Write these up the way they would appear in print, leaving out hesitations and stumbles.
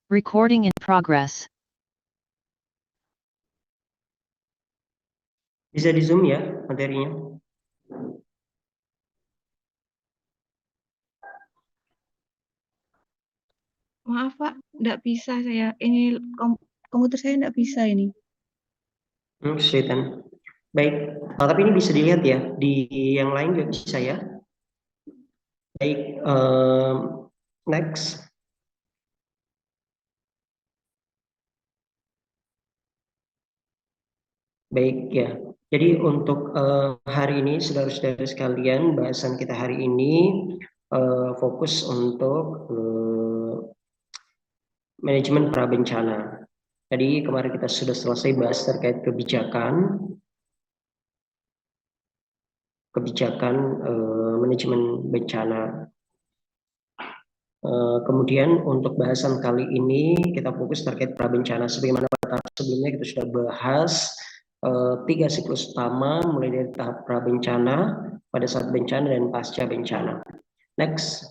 Recording in progress. Bisa di Zoom ya materinya. Maaf Pak, nggak bisa saya. Ini komputer saya nggak bisa ini. Kesulitan. Baik, tapi ini bisa dilihat ya. Di yang lain juga bisa ya. Baik, next. Baik ya. Jadi untuk hari ini, saudara-saudara sekalian, bahasan kita hari ini fokus untuk manajemen prabencana. Tadi kemarin kita sudah selesai bahas terkait kebijakan manajemen bencana. Kemudian untuk bahasan kali ini kita fokus terkait prabencana. Sebagaimana sebelumnya kita sudah bahas 3 siklus utama, mulai dari tahap prabencana, pada saat bencana, dan pasca bencana. Next.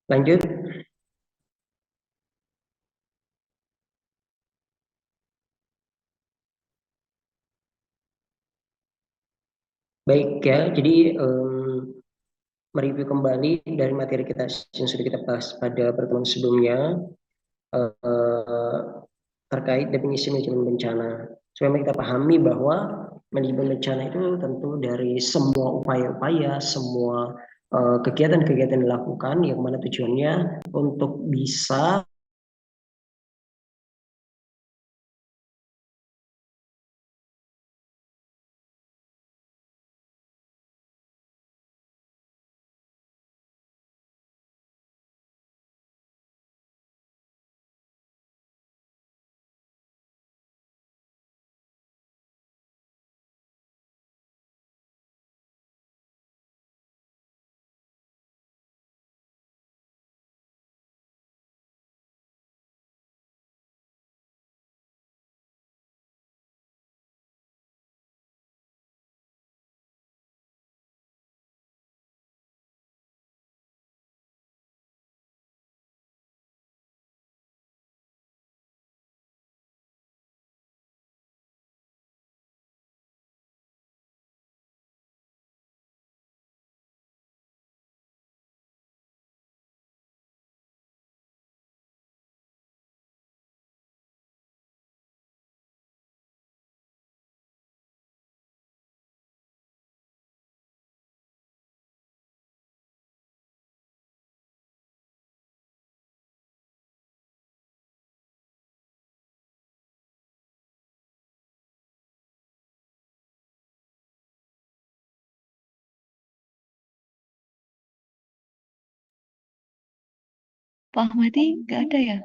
Lanjut. Baik ya, jadi mereview kembali dari materi kita yang sudah kita bahas pada pertemuan sebelumnya terkait definisi manajemen bencana. Supaya kita pahami bahwa manajemen bencana itu tentu dari semua upaya-upaya, semua kegiatan-kegiatan dilakukan yang mana tujuannya untuk bisa Pak Ahmadi nggak ada ya?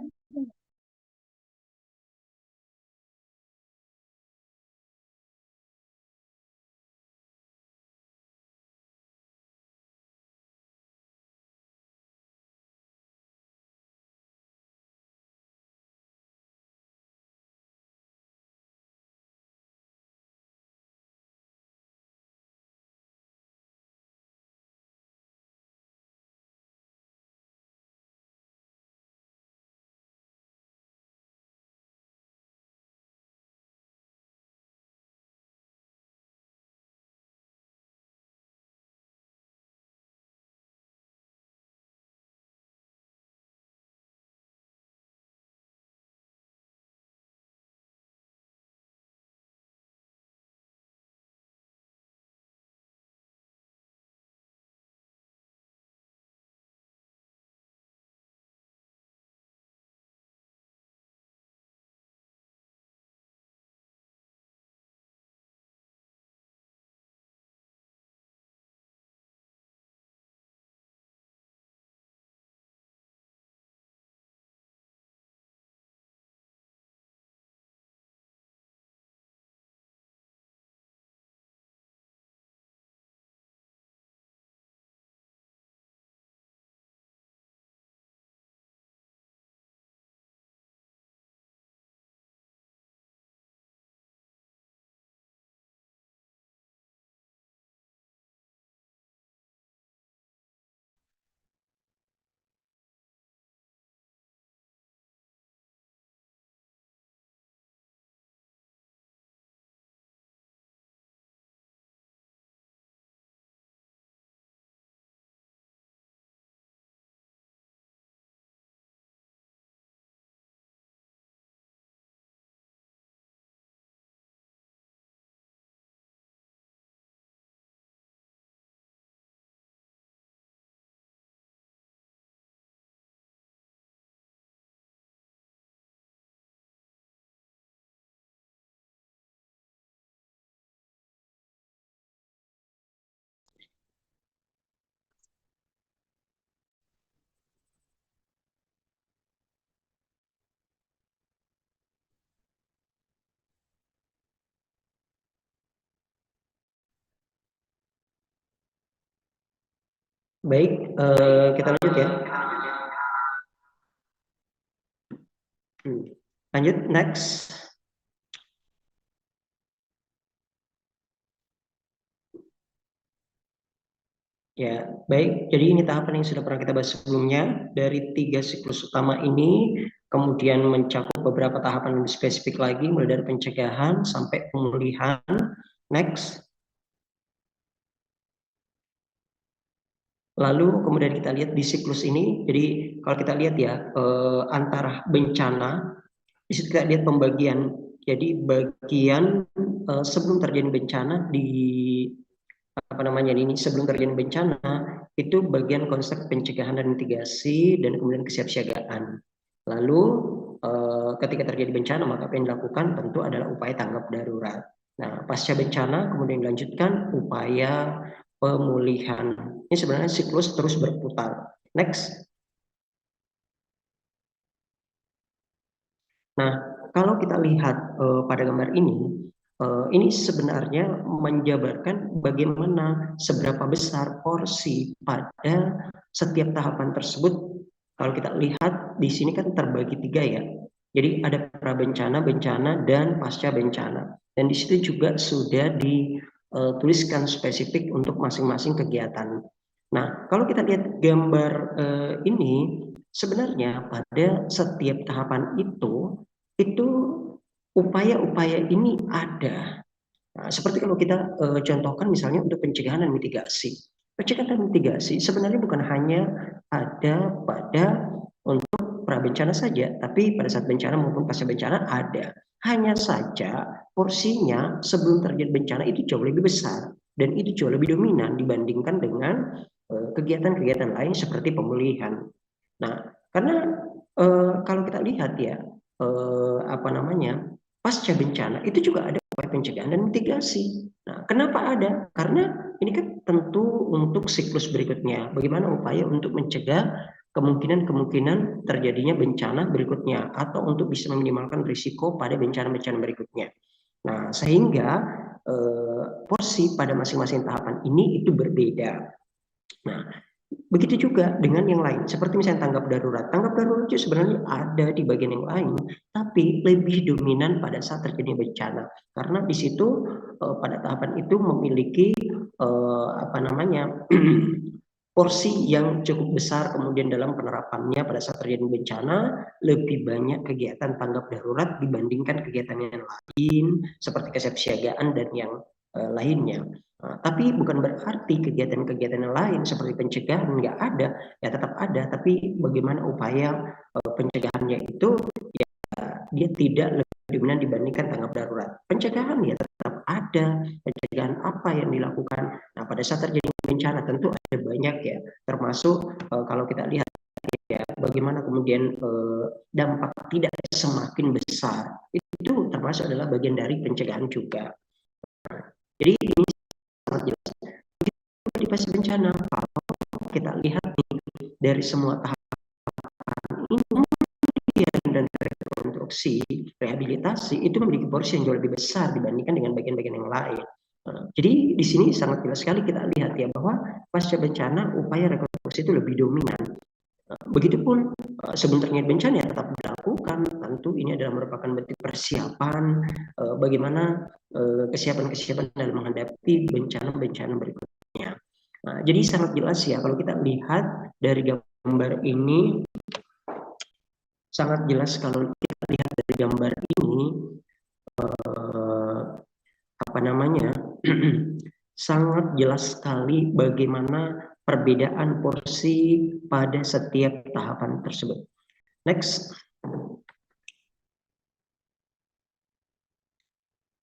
Baik, kita lanjut ya. Lanjut, next. Ya, baik. Jadi ini tahapan yang sudah pernah kita bahas sebelumnya. Dari 3 siklus utama ini, kemudian mencakup beberapa tahapan lebih spesifik lagi, mulai dari pencegahan sampai pemulihan. Next. Lalu kemudian kita lihat di siklus ini, jadi kalau kita lihat ya, antara bencana, di situ kita lihat pembagian. Jadi bagian sebelum terjadi bencana di sebelum terjadi bencana itu bagian konsep pencegahan dan mitigasi dan kemudian kesiapsiagaan. Lalu ketika terjadi bencana maka apa yang dilakukan tentu adalah upaya tanggap darurat. Nah, pasca bencana kemudian dilanjutkan upaya pemulihan. Ini sebenarnya siklus terus berputar. Next. Nah, kalau kita lihat pada gambar ini sebenarnya menjabarkan bagaimana seberapa besar porsi pada setiap tahapan tersebut. Kalau kita lihat di sini kan terbagi 3 ya. Jadi ada prabencana, bencana, dan pasca bencana. Dan di situ juga sudah dituliskan spesifik untuk masing-masing kegiatan. Nah, kalau kita lihat gambar ini, sebenarnya pada setiap tahapan itu upaya-upaya ini ada. Nah, seperti kalau kita contohkan misalnya untuk pencegahan dan mitigasi. Pencegahan dan mitigasi sebenarnya bukan hanya ada pada untuk prabencana saja, tapi pada saat bencana maupun pasca bencana ada. Hanya saja porsinya sebelum terjadi bencana itu jauh lebih besar dan itu jauh lebih dominan dibandingkan dengan kegiatan-kegiatan lain seperti pemulihan. Nah, karena kalau kita lihat ya, pasca bencana itu juga ada upaya pencegahan dan mitigasi. Nah, kenapa ada? Karena ini kan tentu untuk siklus berikutnya. Bagaimana upaya untuk mencegah kemungkinan-kemungkinan terjadinya bencana berikutnya atau untuk bisa meminimalkan risiko pada bencana-bencana berikutnya. Nah, sehingga porsi pada masing-masing tahapan ini itu berbeda. Nah, begitu juga dengan yang lain, seperti misalnya tanggap darurat. Tanggap darurat itu sebenarnya ada di bagian yang lain, tapi lebih dominan pada saat terjadi bencana. Karena di situ pada tahapan itu memiliki porsi yang cukup besar kemudian dalam penerapannya pada saat terjadi bencana lebih banyak kegiatan tanggap darurat dibandingkan kegiatan yang lain seperti kesiapsiagaan dan yang lainnya. Tapi bukan berarti kegiatan-kegiatan yang lain seperti pencegahan nggak ada, ya tetap ada, tapi bagaimana upaya pencegahannya itu ya dia tidak lebih dominan dibandingkan tanggap darurat. Pencegahan ya tetap ada, pencegahan apa yang dilakukan. Nah, pada saat terjadi bencana tentu ada banyak ya, termasuk kalau kita lihat ya bagaimana kemudian dampak tidak semakin besar itu termasuk adalah bagian dari pencegahan juga. Jadi ini sangat jelas. Di pasca bencana, kalau kita lihat nih, dari semua tahapan ini dan rekonstruksi, rehabilitasi itu memiliki porsi yang jauh lebih besar dibandingkan dengan bagian-bagian yang lain. Jadi di sini sangat jelas sekali kita lihat ya bahwa pasca bencana upaya rekonstruksi itu lebih dominan. Begitupun sebelum terjadi bencana ya tetap dilakukan. Tentu ini adalah merupakan bentuk persiapan bagaimana kesiapan-kesiapan dalam menghadapi bencana-bencana berikutnya. Nah, jadi sangat jelas ya kalau kita lihat dari gambar ini, sangat jelas kalau kita lihat dari gambar ini sangat jelas sekali bagaimana perbedaan porsi pada setiap tahapan tersebut. Next.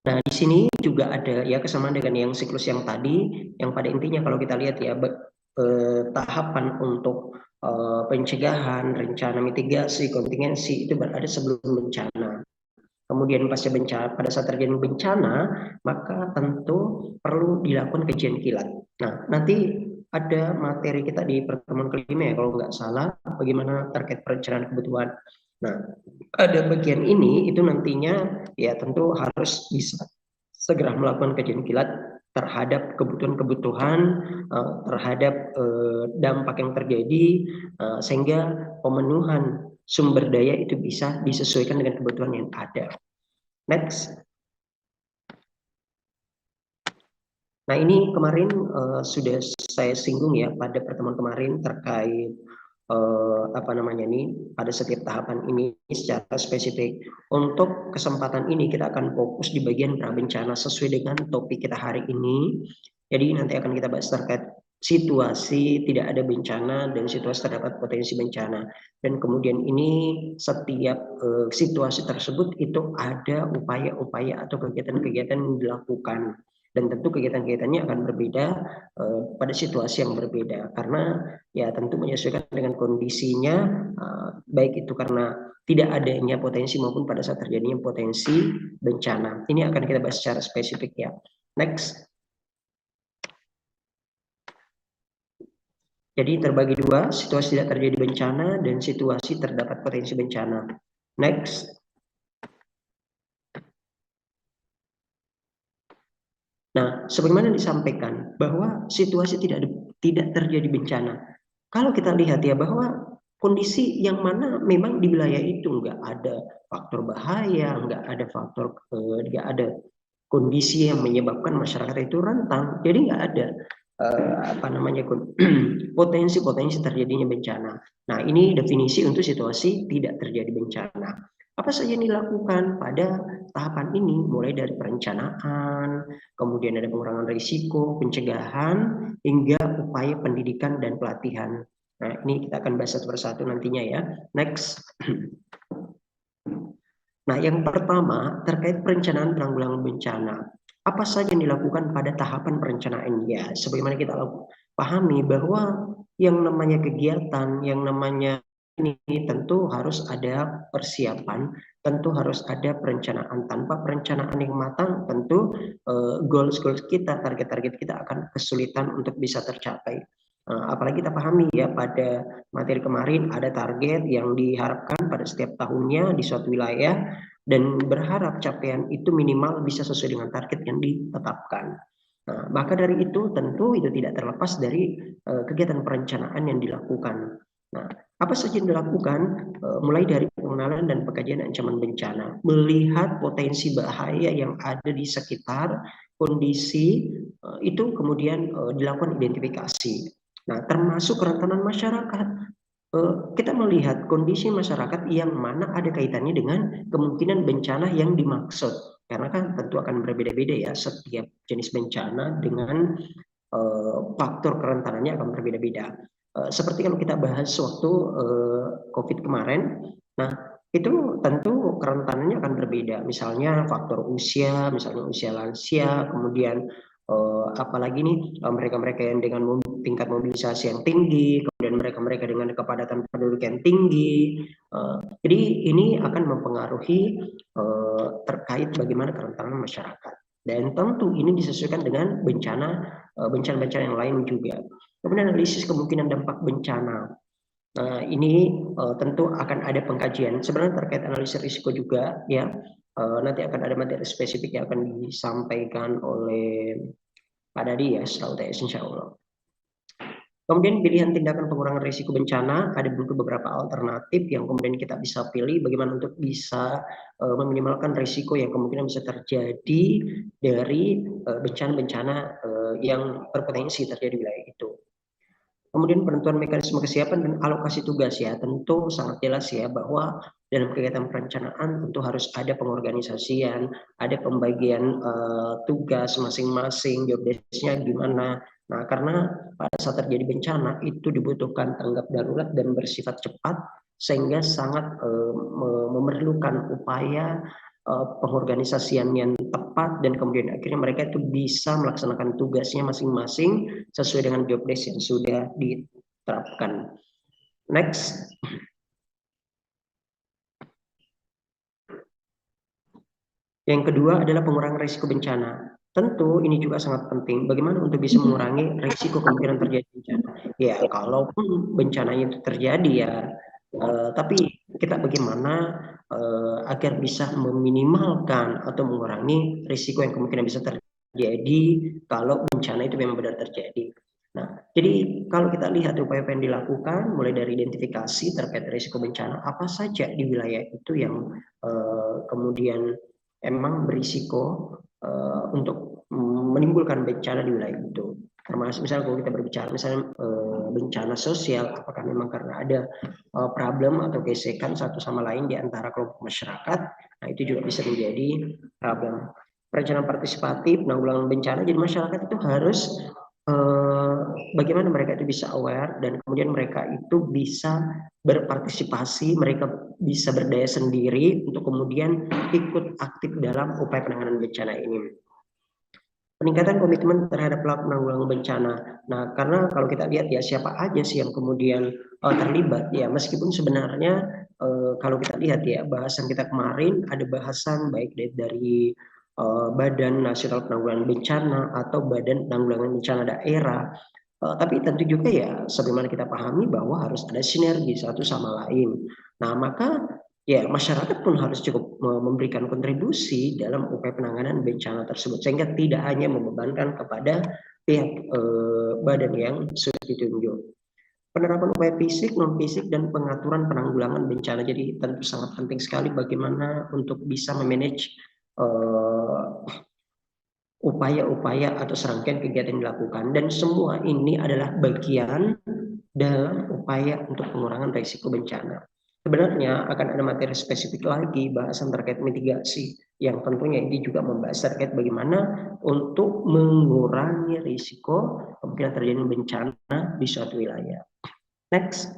Nah, di sini juga ada ya kesamaan dengan yang siklus yang tadi, yang pada intinya kalau kita lihat ya tahapan untuk pencegahan, rencana mitigasi, kontingensi itu berada sebelum bencana. Kemudian pasca bencana, pada saat terjadi bencana, maka tentu perlu dilakukan kajian kilat. Nah, nanti ada materi kita di pertemuan kelima ya kalau nggak salah, bagaimana terkait perencanaan kebutuhan. Nah, ada bagian ini itu nantinya ya tentu harus bisa segera melakukan kajian kilat terhadap kebutuhan-kebutuhan, terhadap dampak yang terjadi, sehingga pemenuhan sumber daya itu bisa disesuaikan dengan kebutuhan yang ada. Next. Nah, ini kemarin sudah saya singgung ya pada pertemuan kemarin terkait pada setiap tahapan ini secara spesifik. Untuk kesempatan ini kita akan fokus di bagian prabencana sesuai dengan topik kita hari ini. Jadi nanti akan kita bahas terkait situasi tidak ada bencana dan situasi terdapat potensi bencana. Dan kemudian ini setiap situasi tersebut itu ada upaya-upaya atau kegiatan-kegiatan yang dilakukan. Dan tentu kegiatan-kegiatannya akan berbeda pada situasi yang berbeda karena ya tentu menyesuaikan dengan kondisinya, baik itu karena tidak adanya potensi maupun pada saat terjadinya potensi bencana. Ini akan kita bahas secara spesifik ya. Next. Jadi terbagi dua, situasi tidak terjadi bencana dan situasi terdapat potensi bencana. Next. Nah, sebagaimana disampaikan bahwa situasi tidak terjadi bencana. Kalau kita lihat ya bahwa kondisi yang mana memang di wilayah itu nggak ada faktor bahaya, nggak ada kondisi yang menyebabkan masyarakat itu rentan. Jadi nggak ada potensi-potensi terjadinya bencana. Nah, ini definisi untuk situasi tidak terjadi bencana. Apa saja yang dilakukan pada tahapan ini, mulai dari perencanaan, kemudian ada pengurangan risiko, pencegahan, hingga upaya pendidikan dan pelatihan. Nah, ini kita akan bahas satu persatu nantinya ya. Next. Nah, yang pertama terkait perencanaan penanggulangan bencana. Apa saja yang dilakukan pada tahapan perencanaan? Ya, sebagaimana kita pahami bahwa yang namanya kegiatan, yang namanya ini tentu harus ada persiapan, tentu harus ada perencanaan. Tanpa perencanaan yang matang, tentu goals-goals kita, target-target kita akan kesulitan untuk bisa tercapai. Apalagi kita pahami ya pada materi kemarin ada target yang diharapkan pada setiap tahunnya di suatu wilayah dan berharap capaian itu minimal bisa sesuai dengan target yang ditetapkan. Nah, maka dari itu tentu itu tidak terlepas dari kegiatan perencanaan yang dilakukan. Nah, apa saja yang dilakukan? Mulai dari pengenalan dan pengkajian ancaman bencana, melihat potensi bahaya yang ada di sekitar kondisi itu kemudian dilakukan identifikasi. Nah, termasuk kerentanan masyarakat. Kita melihat kondisi masyarakat yang mana ada kaitannya dengan kemungkinan bencana yang dimaksud. Karena kan tentu akan berbeda-beda ya setiap jenis bencana dengan faktor kerentanannya akan berbeda-beda. Seperti kalau kita bahas waktu COVID kemarin, nah itu tentu kerentanannya akan berbeda. Misalnya faktor usia, misalnya usia lansia, kemudian apalagi nih mereka-mereka yang dengan tingkat mobilisasi yang tinggi, kemudian mereka-mereka dengan kepadatan penduduk yang tinggi. Jadi ini akan mempengaruhi terkait bagaimana kerentanan masyarakat. Dan tentu ini disesuaikan dengan bencana-bencana yang lain juga. Kemudian analisis kemungkinan dampak bencana. Nah, ini tentu akan ada pengkajian. Sebenarnya terkait analisis risiko juga ya. Nanti akan ada materi spesifik yang akan disampaikan oleh Pak Dadi ya, SKUTS insya Allah. Kemudian pilihan tindakan pengurangan risiko bencana, ada beberapa alternatif yang kemudian kita bisa pilih bagaimana untuk bisa meminimalkan risiko yang kemungkinan bisa terjadi dari bencana-bencana yang berpotensi terjadi di wilayah itu. Kemudian penentuan mekanisme kesiapan dan alokasi tugas ya, tentu sangat jelas ya bahwa dalam kegiatan perencanaan tentu harus ada pengorganisasian, ada pembagian tugas masing-masing, job desk-nya gimana. Nah, karena pada saat terjadi bencana itu dibutuhkan tanggap darurat dan bersifat cepat sehingga sangat memerlukan upaya pengorganisasian yang tepat dan kemudian akhirnya mereka itu bisa melaksanakan tugasnya masing-masing sesuai dengan job desk yang sudah diterapkan. Next. Yang kedua adalah pengurangan risiko bencana. Tentu ini juga sangat penting. Bagaimana untuk bisa mengurangi risiko kemungkinan terjadi bencana? Ya, kalaupun bencananya itu terjadi ya, tapi kita bagaimana agar bisa meminimalkan atau mengurangi risiko yang kemungkinan bisa terjadi terjadi kalau bencana itu memang benar terjadi. Nah, jadi kalau kita lihat upaya yang dilakukan mulai dari identifikasi terkait risiko bencana apa saja di wilayah itu yang kemudian emang berisiko untuk menimbulkan bencana di wilayah itu. Termasuk misalnya kalau kita berbicara misalnya bencana sosial, apakah memang karena ada problem atau gesekan satu sama lain di antara kelompok masyarakat, nah itu juga bisa menjadi problem. Perencanaan partisipatif, penanggulangan bencana, jadi masyarakat itu harus bagaimana mereka itu bisa aware dan kemudian mereka itu bisa berpartisipasi, mereka bisa berdaya sendiri untuk kemudian ikut aktif dalam upaya penanganan bencana ini. Peningkatan komitmen terhadap pelaku penanggulangan bencana. Nah, karena kalau kita lihat ya siapa aja sih yang kemudian terlibat ya, meskipun sebenarnya kalau kita lihat ya bahasan kita kemarin ada bahasan baik dari Badan Nasional Penanggulangan Bencana atau Badan Penanggulangan Bencana Daerah. Tapi tentu juga ya sebagaimana kita pahami bahwa harus ada sinergi satu sama lain. Nah, maka ya masyarakat pun harus cukup memberikan kontribusi dalam upaya penanganan bencana tersebut sehingga tidak hanya membebankan kepada pihak badan yang sudah ditunjuk. Penerapan upaya fisik, non fisik dan pengaturan penanggulangan bencana, jadi tentu sangat penting sekali bagaimana untuk bisa memanage upaya-upaya atau serangkaian kegiatan yang dilakukan, dan semua ini adalah bagian dalam upaya untuk pengurangan risiko bencana. Sebenarnya akan ada materi spesifik lagi bahasan terkait mitigasi yang tentunya ini juga membahas terkait bagaimana untuk mengurangi risiko kemungkinan terjadi bencana di suatu wilayah. Next.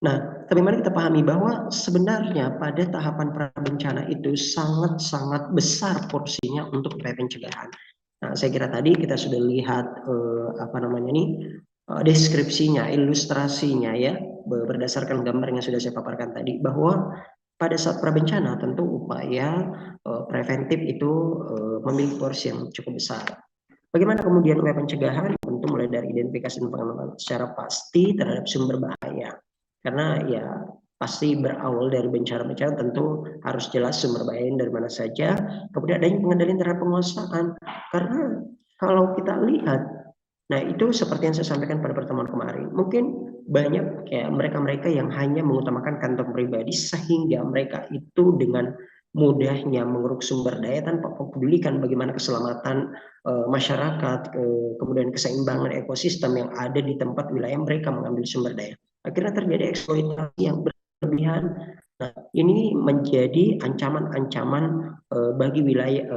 Nah, bagaimana kita pahami bahwa sebenarnya pada tahapan prabencana itu sangat-sangat besar porsinya untuk upaya pencegahan. Nah, saya kira tadi kita sudah lihat deskripsinya, ilustrasinya ya, berdasarkan gambar yang sudah saya paparkan tadi, bahwa pada saat prabencana tentu upaya preventif itu memiliki porsi yang cukup besar. Bagaimana kemudian upaya pencegahan? Tentu mulai dari identifikasi dan pengenalan secara pasti terhadap sumber bahaya. Karena ya pasti berawal dari bencana-bencana tentu harus jelas sumber bahaya dari mana saja. Kemudian adanya pengendalian terhadap penguasaan. Karena kalau kita lihat, nah itu seperti yang saya sampaikan pada pertemuan kemarin, mungkin banyak kayak mereka-mereka yang hanya mengutamakan kantong pribadi sehingga mereka itu dengan mudahnya menguruk sumber daya tanpa mempedulikan bagaimana keselamatan masyarakat, kemudian keseimbangan ekosistem yang ada di tempat wilayah mereka mengambil sumber daya. Akhirnya terjadi eksploitasi yang berlebihan. Nah, ini menjadi ancaman-ancaman bagi wilayah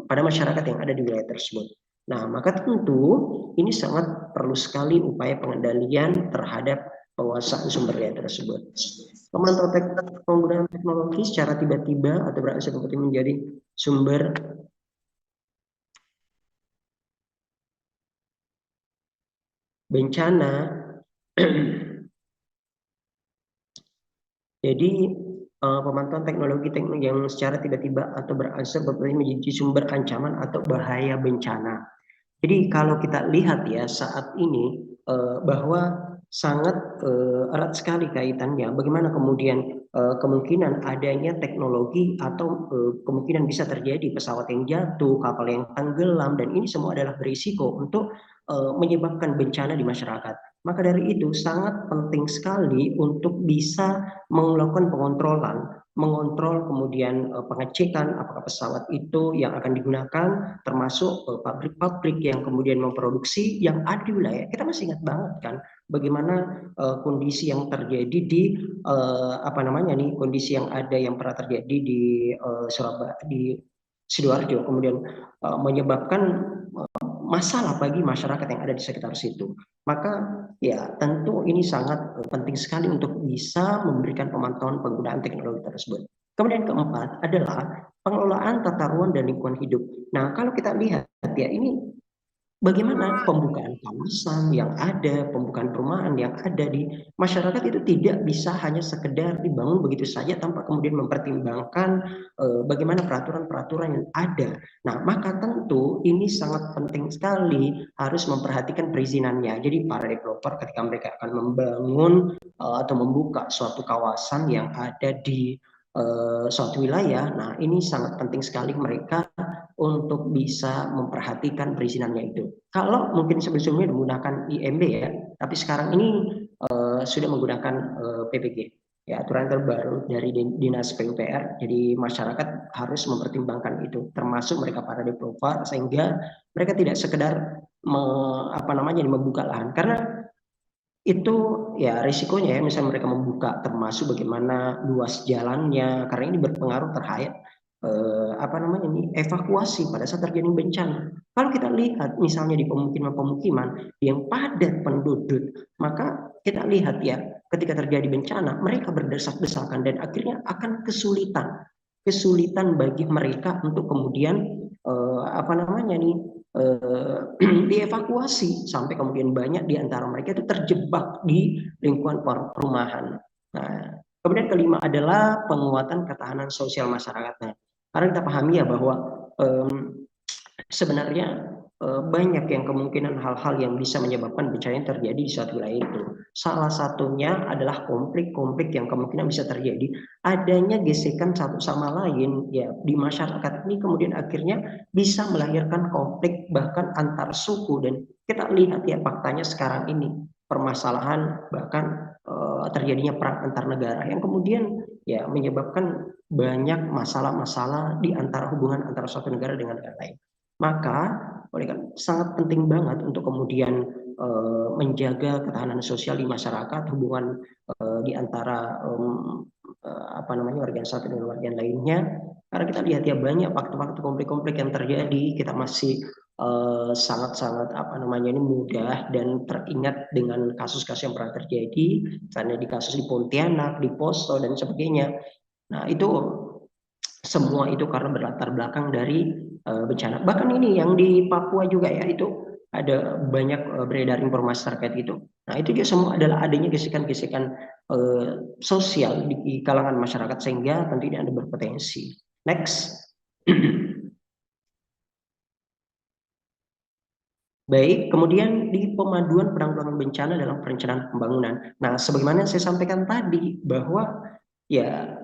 pada masyarakat yang ada di wilayah tersebut. Nah, maka tentu ini sangat perlu sekali upaya pengendalian terhadap penguasaan sumber daya tersebut. Pemantau penggunaan teknologi secara tiba-tiba atau berangsur seperti menjadi sumber bencana. Jadi pemantauan teknologi yang secara tiba-tiba atau berangsur menjadi sumber ancaman atau bahaya bencana. Jadi kalau kita lihat ya saat ini bahwa sangat erat sekali kaitannya bagaimana kemudian kemungkinan adanya teknologi atau kemungkinan bisa terjadi pesawat yang jatuh, kapal yang tenggelam, dan ini semua adalah berisiko untuk menyebabkan bencana di masyarakat. Maka dari itu sangat penting sekali untuk bisa melakukan mengontrol kemudian pengecekan apakah pesawat itu yang akan digunakan, termasuk pabrik-pabrik yang kemudian memproduksi yang ada di wilayah. Kita masih ingat banget kan bagaimana kondisi yang terjadi di kondisi yang ada yang pernah terjadi di Surabaya, di Sidoarjo, kemudian menyebabkan masalah bagi masyarakat yang ada di sekitar situ. Maka ya tentu ini sangat penting sekali untuk bisa memberikan pemantauan penggunaan teknologi tersebut. Kemudian keempat adalah pengelolaan tata ruang dan lingkungan hidup. Nah, kalau kita lihat ya ini bagaimana pembukaan kawasan yang ada, pembukaan perumahan yang ada di masyarakat itu tidak bisa hanya sekedar dibangun begitu saja tanpa kemudian mempertimbangkan bagaimana peraturan-peraturan yang ada. Nah, maka tentu ini sangat penting sekali harus memperhatikan perizinannya. Jadi para developer ketika mereka akan membangun atau membuka suatu kawasan yang ada di suatu wilayah. Nah, ini sangat penting sekali mereka untuk bisa memperhatikan perizinannya itu. Kalau mungkin sebelumnya menggunakan IMB ya, tapi sekarang ini sudah menggunakan PPG. Ya, aturan terbaru dari Dinas PUPR. Jadi masyarakat harus mempertimbangkan itu, termasuk mereka para developer, sehingga mereka tidak sekedar membuka lahan, karena itu ya risikonya ya, misalnya mereka membuka termasuk bagaimana luas jalannya, karena ini berpengaruh terhadap evakuasi pada saat terjadi bencana. Kalau kita lihat misalnya di pemukiman-pemukiman yang padat penduduk, maka kita lihat ya, ketika terjadi bencana mereka berdesak-desakan dan akhirnya akan kesulitan bagi mereka untuk kemudian dievakuasi, sampai kemudian banyak di antara mereka itu terjebak di lingkungan perumahan. Nah, kemudian kelima adalah penguatan ketahanan sosial masyarakat. Nah, karena kita pahami ya bahwa sebenarnya banyak yang kemungkinan hal-hal yang bisa menyebabkan bencana yang terjadi di suatu wilayah itu. Salah satunya adalah konflik-konflik yang kemungkinan bisa terjadi, adanya gesekan satu sama lain ya di masyarakat ini, kemudian akhirnya bisa melahirkan konflik bahkan antar suku. Dan kita lihat ya faktanya sekarang ini permasalahan bahkan terjadinya perang antar negara yang kemudian ya menyebabkan banyak masalah-masalah di antara hubungan antara suatu negara dengan negara lain. Maka sangat penting banget untuk kemudian menjaga ketahanan sosial di masyarakat, hubungan di antara warga satu dengan warga lainnya. Karena kita lihat ya banyak waktu-waktu konflik-konflik yang terjadi, kita masih sangat-sangat mudah dan teringat dengan kasus-kasus yang pernah terjadi, karena di kasus di Pontianak, di Poso dan sebagainya. Nah, itu semua itu karena berlatar belakang dari bencana. Bahkan ini yang di Papua juga ya, itu ada banyak beredar informasi terkait itu. Nah, itu juga semua adalah adanya gesekan-gesekan sosial di kalangan masyarakat, sehingga tentunya ada berpotensi. Next. Baik, kemudian di pemaduan penanggulangan bencana dalam perencanaan pembangunan. Nah, sebagaimana saya sampaikan tadi bahwa ya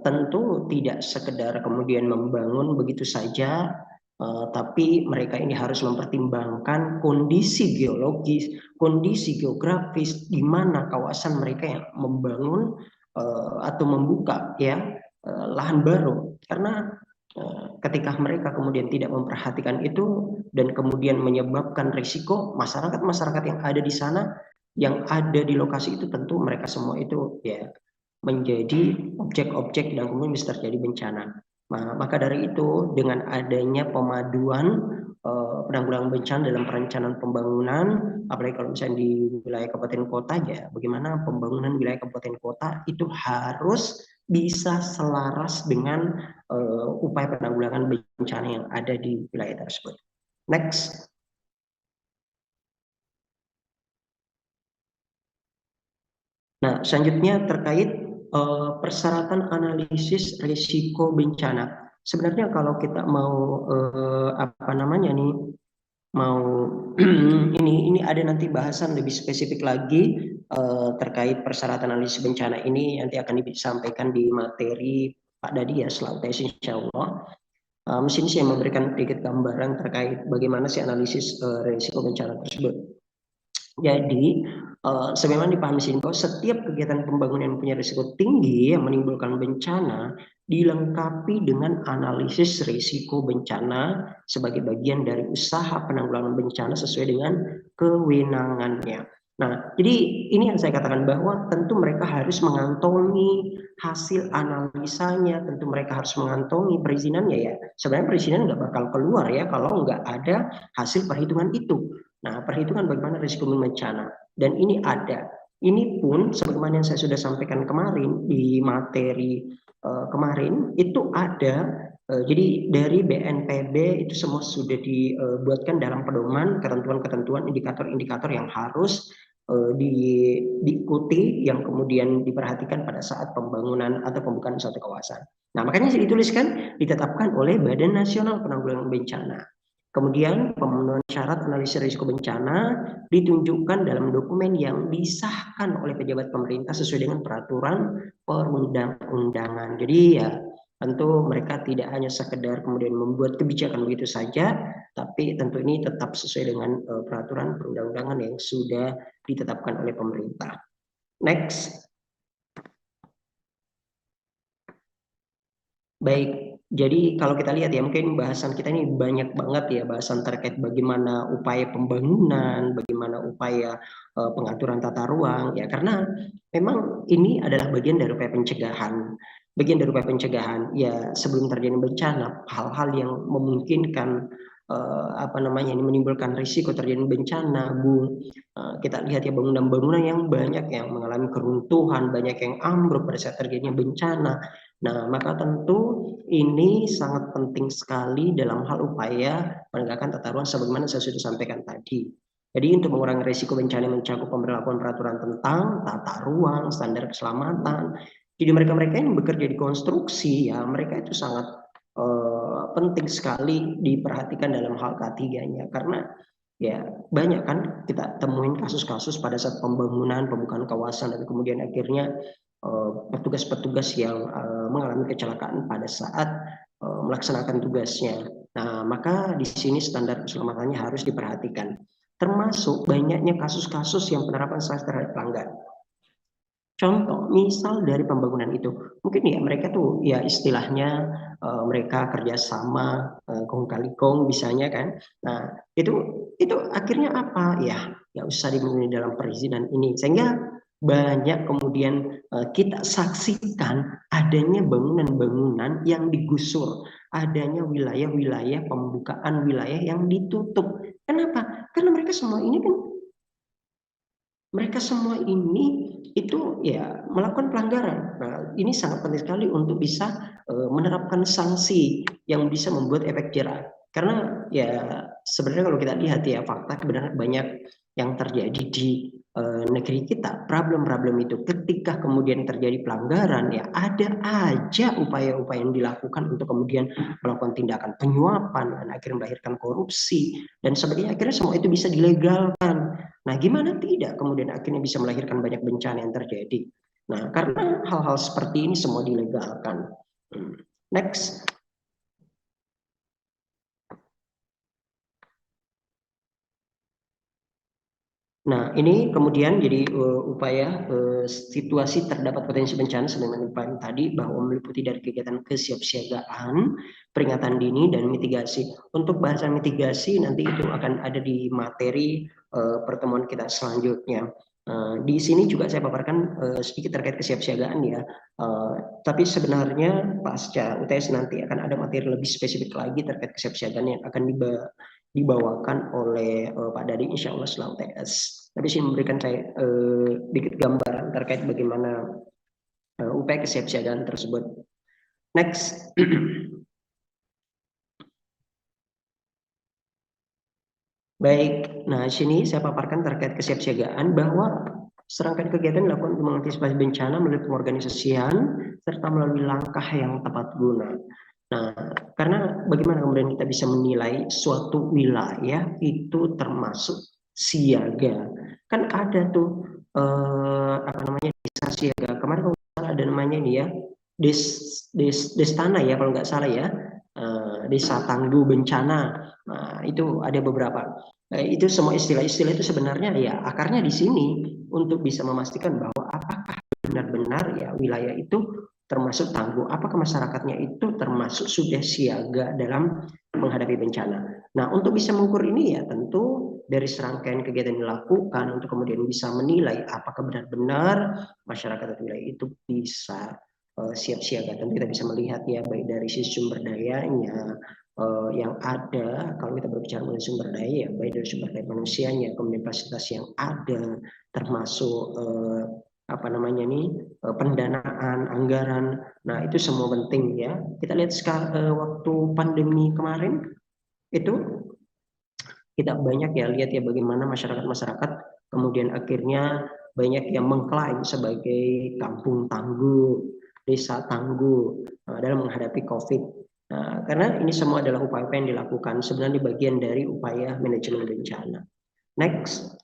tentu tidak sekedar kemudian membangun begitu saja, tapi mereka ini harus mempertimbangkan kondisi geologis, kondisi geografis di mana kawasan mereka yang membangun atau membuka ya lahan baru. Karena ketika mereka kemudian tidak memperhatikan itu dan kemudian menyebabkan risiko, masyarakat yang ada di sana, yang ada di lokasi itu, tentu mereka semua itu ya menjadi objek-objek dan kemudian bisa terjadi bencana. Nah, maka dari itu dengan adanya pemaduan penanggulangan bencana dalam perencanaan pembangunan, apalagi kalau misalnya di wilayah kabupaten kota ya, bagaimana pembangunan wilayah kabupaten kota itu harus bisa selaras dengan upaya penanggulangan bencana yang ada di wilayah tersebut. Next. Nah, selanjutnya terkait persyaratan analisis risiko bencana. Sebenarnya kalau kita mau mau ini ada nanti bahasan lebih spesifik lagi terkait persyaratan analisis bencana ini, nanti akan disampaikan di materi Pak Dadi ya setelah UTS insya Allah. Mesin saya memberikan sedikit gambaran terkait bagaimana sih analisis risiko bencana tersebut. Jadi sebagaimana dipahami sini bahwa setiap kegiatan pembangunan yang punya risiko tinggi yang menimbulkan bencana dilengkapi dengan analisis risiko bencana sebagai bagian dari usaha penanggulangan bencana sesuai dengan kewenangannya. Nah, jadi ini yang saya katakan bahwa tentu mereka harus mengantongi hasil analisanya, tentu mereka harus mengantongi perizinannya ya. Sebenarnya perizinan nggak bakal keluar ya kalau nggak ada hasil perhitungan itu. Nah, perhitungan bagaimana risiko bencana, dan ini ada. Ini pun sebagaimana yang saya sudah sampaikan kemarin di materi kemarin itu ada. Jadi dari BNPB itu semua sudah dibuatkan dalam pedoman ketentuan-ketentuan indikator-indikator yang harus diikuti, yang kemudian diperhatikan pada saat pembangunan atau pembukaan suatu kawasan. Nah, makanya dituliskan ditetapkan oleh Badan Nasional Penanggulangan Bencana. Kemudian pemenuhan syarat analisis risiko bencana ditunjukkan dalam dokumen yang disahkan oleh pejabat pemerintah sesuai dengan peraturan perundang-undangan. Jadi ya tentu mereka tidak hanya sekedar kemudian membuat kebijakan begitu saja, tapi tentu ini tetap sesuai dengan peraturan perundang-undangan yang sudah ditetapkan oleh pemerintah. Next. Baik, jadi kalau kita lihat ya mungkin bahasan kita ini banyak banget ya bahasan terkait bagaimana upaya pembangunan, bagaimana upaya pengaturan tata ruang ya karena memang ini adalah bagian dari upaya pencegahan. Bagian dari upaya pencegahan ya sebelum terjadi bencana hal-hal yang memungkinkan ini menimbulkan risiko terjadi bencana, kita lihat ya bangunan-bangunan yang banyak yang mengalami keruntuhan, banyak yang ambruk pada saat terjadinya bencana. Nah, maka tentu ini sangat penting sekali dalam hal upaya penegakan tata ruang sebagaimana saya sudah sampaikan tadi. Jadi untuk mengurangi risiko bencana mencakup pemberlakuan peraturan tentang tata ruang, standar keselamatan. Jadi mereka-mereka yang bekerja di konstruksi ya mereka itu sangat penting sekali diperhatikan dalam hal K3-nya karena ya banyak kan kita temuin kasus-kasus pada saat pembangunan, pembukaan kawasan dan kemudian akhirnya petugas-petugas yang mengalami kecelakaan pada saat melaksanakan tugasnya. Nah, maka di sini standar keselamatannya harus diperhatikan. Termasuk banyaknya kasus-kasus yang penerapan sanksi terhadap pelanggar. Contoh, misal dari pembangunan itu, mungkin ya mereka tuh ya istilahnya mereka kerjasama kong kali kong misalnya kan. Nah, itu akhirnya apa ya? Ya usah dimenuhi dalam perizinan ini sehingga banyak kemudian kita saksikan adanya bangunan-bangunan yang digusur, adanya wilayah-wilayah pembukaan wilayah yang ditutup. Kenapa? Karena mereka semua ini itu ya melakukan pelanggaran. Nah, ini sangat penting sekali untuk bisa menerapkan sanksi yang bisa membuat efek jerah. Karena ya sebenarnya kalau kita lihat ya fakta kebenaran banyak yang terjadi di negeri kita, problem-problem itu ketika kemudian terjadi pelanggaran ya ada aja upaya-upaya yang dilakukan untuk kemudian melakukan tindakan penyuapan dan akhirnya melahirkan korupsi dan sebagainya akhirnya semua itu bisa dilegalkan. Nah, gimana tidak kemudian akhirnya bisa melahirkan banyak bencana yang terjadi. Nah, karena hal-hal seperti ini semua dilegalkan. Next. Nah, ini kemudian jadi upaya situasi terdapat potensi bencana sebagaimana tadi bahwa meliputi dari kegiatan kesiapsiagaan, peringatan dini dan mitigasi. Untuk bahasan mitigasi nanti itu akan ada di materi pertemuan kita selanjutnya. Di sini juga saya paparkan sedikit terkait kesiapsiagaan ya. Tapi sebenarnya pasca UTS nanti akan ada materi lebih spesifik lagi terkait kesiapsiagaan yang akan dibawakan oleh Pak Dadi insya Allah setelah UTS. Tapi sih memberikan saya sedikit gambaran terkait bagaimana upaya kesiapsiagaan tersebut. Next. Baik, nah sini saya paparkan terkait kesiapsiagaan bahwa serangkaian kegiatan dilakukan untuk mengantisipasi bencana melalui pengorganisasian serta melalui langkah yang tepat guna. Nah, karena bagaimana kemudian kita bisa menilai suatu wilayah itu termasuk siaga? Kan ada tuh desa siaga. Kemarin kalau nggak salah ada namanya nih ya, Destana ya kalau nggak salah ya, desa tangguh bencana. Nah, itu ada beberapa. Itu semua istilah-istilah itu sebenarnya ya akarnya di sini untuk bisa memastikan bahwa apakah benar-benar ya wilayah itu termasuk tangguh, apakah masyarakatnya itu termasuk sudah siaga dalam menghadapi bencana. Nah, untuk bisa mengukur ini ya tentu dari serangkaian kegiatan yang dilakukan untuk kemudian bisa menilai apakah benar-benar masyarakat atau wilayah itu bisa siap siaga. Tentu kita bisa melihat ya baik dari sisi sumber dayanya yang ada. Kalau kita berbicara mengenai sumber daya ya baik dari sumber daya manusianya, kemudian fasilitas yang ada, termasuk pendanaan, anggaran. Nah, itu semua penting ya. Kita lihat sekarang waktu pandemi kemarin itu kita banyak ya lihat ya bagaimana masyarakat kemudian akhirnya banyak yang mengklaim sebagai kampung tangguh, desa tangguh dalam menghadapi COVID. Nah, karena ini semua adalah upaya-upaya yang dilakukan, sebenarnya bagian dari upaya manajemen bencana. Next.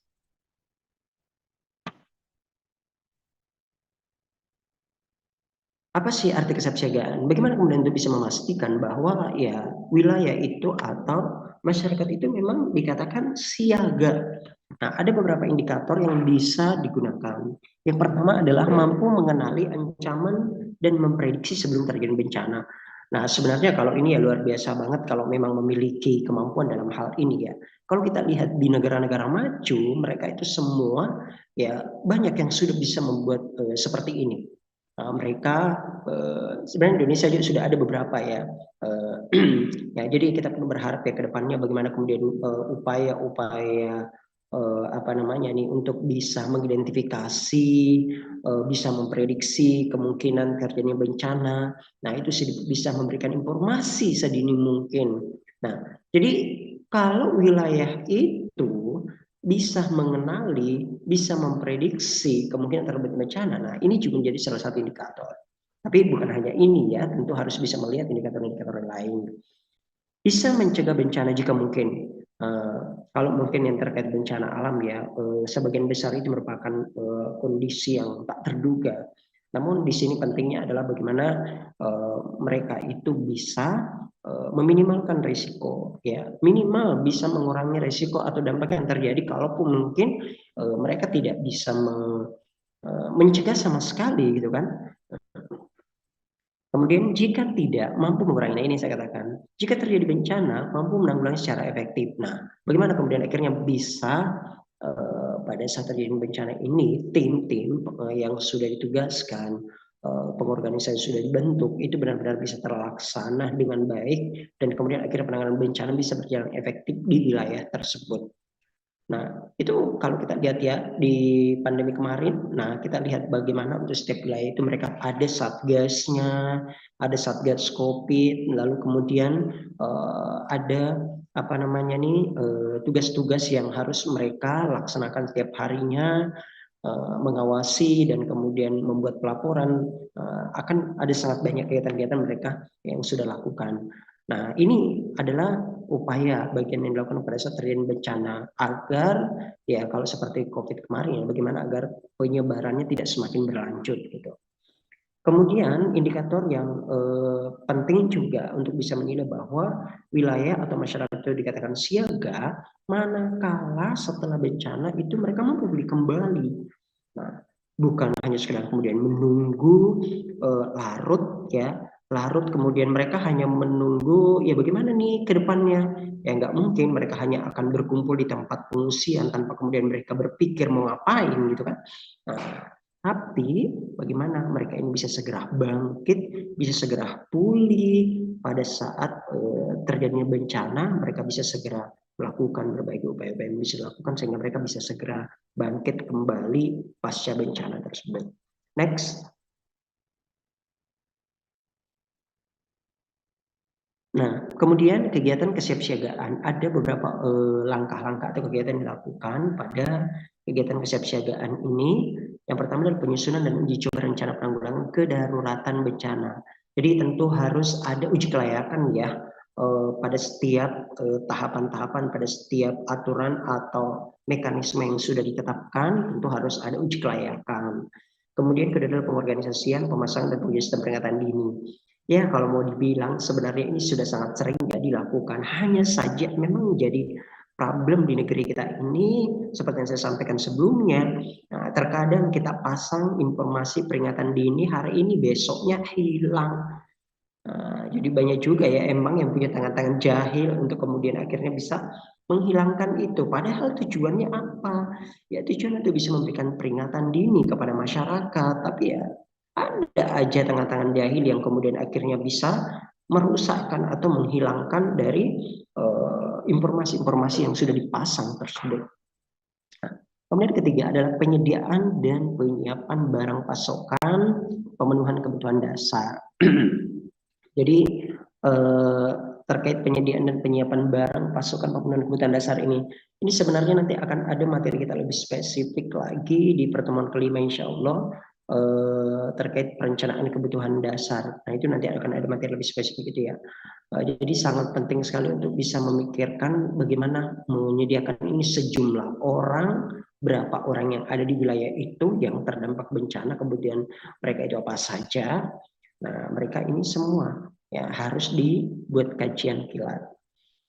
Apa sih arti kesiapsiagaan? Bagaimana kemudian untuk bisa memastikan bahwa ya wilayah itu atau masyarakat itu memang dikatakan siaga. Nah, ada beberapa indikator yang bisa digunakan. Yang pertama adalah mampu mengenali ancaman dan memprediksi sebelum terjadi bencana. Nah, sebenarnya kalau ini ya luar biasa banget kalau memang memiliki kemampuan dalam hal ini ya. Kalau kita lihat di negara-negara maju, mereka itu semua ya banyak yang sudah bisa membuat seperti ini. Mereka sebenarnya Indonesia juga sudah ada beberapa ya. Ya, jadi kita perlu berharap ya ke depannya bagaimana kemudian upaya-upaya apa namanya nih untuk bisa mengidentifikasi, bisa memprediksi kemungkinan terjadinya bencana. Nah, itu bisa memberikan informasi sedini mungkin. Nah, jadi kalau wilayah itu bisa mengenali, bisa memprediksi kemungkinan terjadi bencana. Nah, ini juga menjadi salah satu indikator. Tapi bukan hanya ini ya, tentu harus bisa melihat indikator-indikator lain. Bisa mencegah bencana jika mungkin. Kalau mungkin yang terkait bencana alam ya, sebagian besar itu merupakan kondisi yang tak terduga. Namun di sini pentingnya adalah bagaimana mereka itu bisa meminimalkan risiko, ya minimal bisa mengurangi risiko atau dampak yang terjadi kalaupun mungkin mereka tidak bisa mencegah sama sekali gitu kan. Kemudian jika tidak mampu mengurangi, nah ini saya katakan, jika terjadi bencana mampu menanggulangi secara efektif. Nah, bagaimana kemudian akhirnya bisa pada saat terjadi bencana ini tim-tim yang sudah ditugaskan, pengorganisasian sudah dibentuk itu benar-benar bisa terlaksana dengan baik dan kemudian akhirnya penanganan bencana bisa berjalan efektif di wilayah tersebut. Nah, itu kalau kita lihat ya di pandemi kemarin, nah kita lihat bagaimana untuk setiap wilayah itu mereka ada satgasnya, ada satgas COVID, lalu kemudian ada apa namanya nih tugas-tugas yang harus mereka laksanakan setiap harinya, mengawasi dan kemudian membuat pelaporan, akan ada sangat banyak kegiatan-kegiatan mereka yang sudah lakukan. Nah, ini adalah upaya bagian yang dilakukan pada saat terjadi bencana agar ya kalau seperti COVID kemarin, bagaimana agar penyebarannya tidak semakin berlanjut gitu. Kemudian indikator yang penting juga untuk bisa menilai bahwa wilayah atau masyarakat itu dikatakan siaga manakala setelah bencana itu mereka mampu pulih kembali. Nah, bukan hanya sekedar kemudian menunggu larut ya, larut kemudian mereka hanya menunggu ya bagaimana nih ke depannya. Ya nggak mungkin mereka hanya akan berkumpul di tempat pengungsian tanpa kemudian mereka berpikir mau ngapain gitu kan. Nah, tapi bagaimana mereka ini bisa segera bangkit, bisa segera pulih pada saat terjadinya bencana, mereka bisa segera melakukan berbagai upaya-upaya yang bisa dilakukan sehingga mereka bisa segera bangkit kembali pasca bencana tersebut. Next. Nah, kemudian kegiatan kesiapsiagaan ada beberapa langkah-langkah atau kegiatan yang dilakukan pada kegiatan kesiapsiagaan ini. Yang pertama adalah penyusunan dan uji coba rencana penanggulangan kedaruratan bencana. Jadi tentu harus ada uji kelayakan ya pada setiap tahapan-tahapan, pada setiap aturan atau mekanisme yang sudah ditetapkan, tentu harus ada uji kelayakan. Kemudian kedua adalah pengorganisasian, pemasangan dan pengujian sistem peringatan dini. Ya, kalau mau dibilang sebenarnya ini sudah sangat sering ya dilakukan. Hanya saja memang menjadi problem di negeri kita ini seperti yang saya sampaikan sebelumnya. Nah, terkadang kita pasang informasi peringatan dini hari ini besoknya hilang. Nah, jadi banyak juga ya emang yang punya tangan-tangan jahil untuk kemudian akhirnya bisa menghilangkan itu. Padahal tujuannya apa? Ya tujuannya itu bisa memberikan peringatan dini kepada masyarakat. Tapi ya ada aja tangan-tangan jahil yang kemudian akhirnya bisa merusakkan atau menghilangkan dari informasi-informasi yang sudah dipasang tersebut. Nah, kemudian ketiga adalah penyediaan dan penyiapan barang pasokan, pemenuhan kebutuhan dasar. Jadi terkait penyediaan dan penyiapan barang pasokan pemenuhan kebutuhan dasar ini sebenarnya nanti akan ada materi kita lebih spesifik lagi di pertemuan kelima insya Allah terkait perencanaan kebutuhan dasar. Nah itu nanti akan ada materi lebih spesifik itu ya. Jadi sangat penting sekali untuk bisa memikirkan bagaimana menyediakan ini sejumlah orang, berapa orang yang ada di wilayah itu yang terdampak bencana, kemudian mereka itu apa saja. Nah, mereka ini semua ya harus dibuat kajian kilat.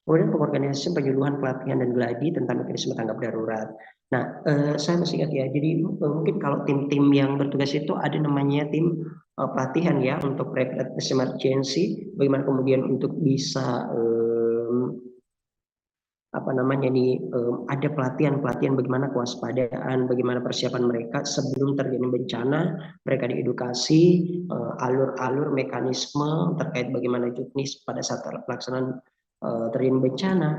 Kemudian pengorganisasian, penyuluhan, pelatihan, dan gladi tentang mekanisme tanggap darurat. Nah, saya masih ingat ya, jadi mungkin kalau tim-tim yang bertugas itu ada namanya tim pelatihan ya untuk rapid emergency, bagaimana kemudian untuk bisa apa namanya nih ada pelatihan bagaimana kewaspadaan, bagaimana persiapan mereka sebelum terjadi bencana, mereka diedukasi alur-alur mekanisme terkait bagaimana juknis pada saat pelaksanaan terjadi bencana.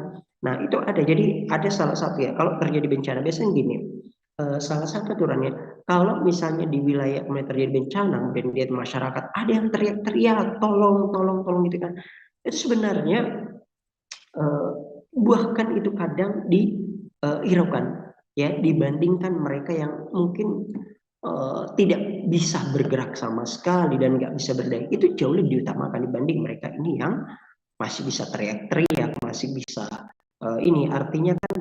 Nah itu ada, jadi ada salah satu ya kalau terjadi bencana biasanya gini, salah satu aturannya kalau misalnya di wilayah mulai terjadi bencana kemudian di masyarakat ada yang teriak-teriak tolong tolong tolong gitu kan, itu sebenarnya bahkan itu kadang dihiraukan ya dibandingkan mereka yang mungkin tidak bisa bergerak sama sekali dan nggak bisa berdaya, itu jauh lebih diutamakan dibanding mereka ini yang masih bisa teriak-teriak, masih bisa ini artinya kan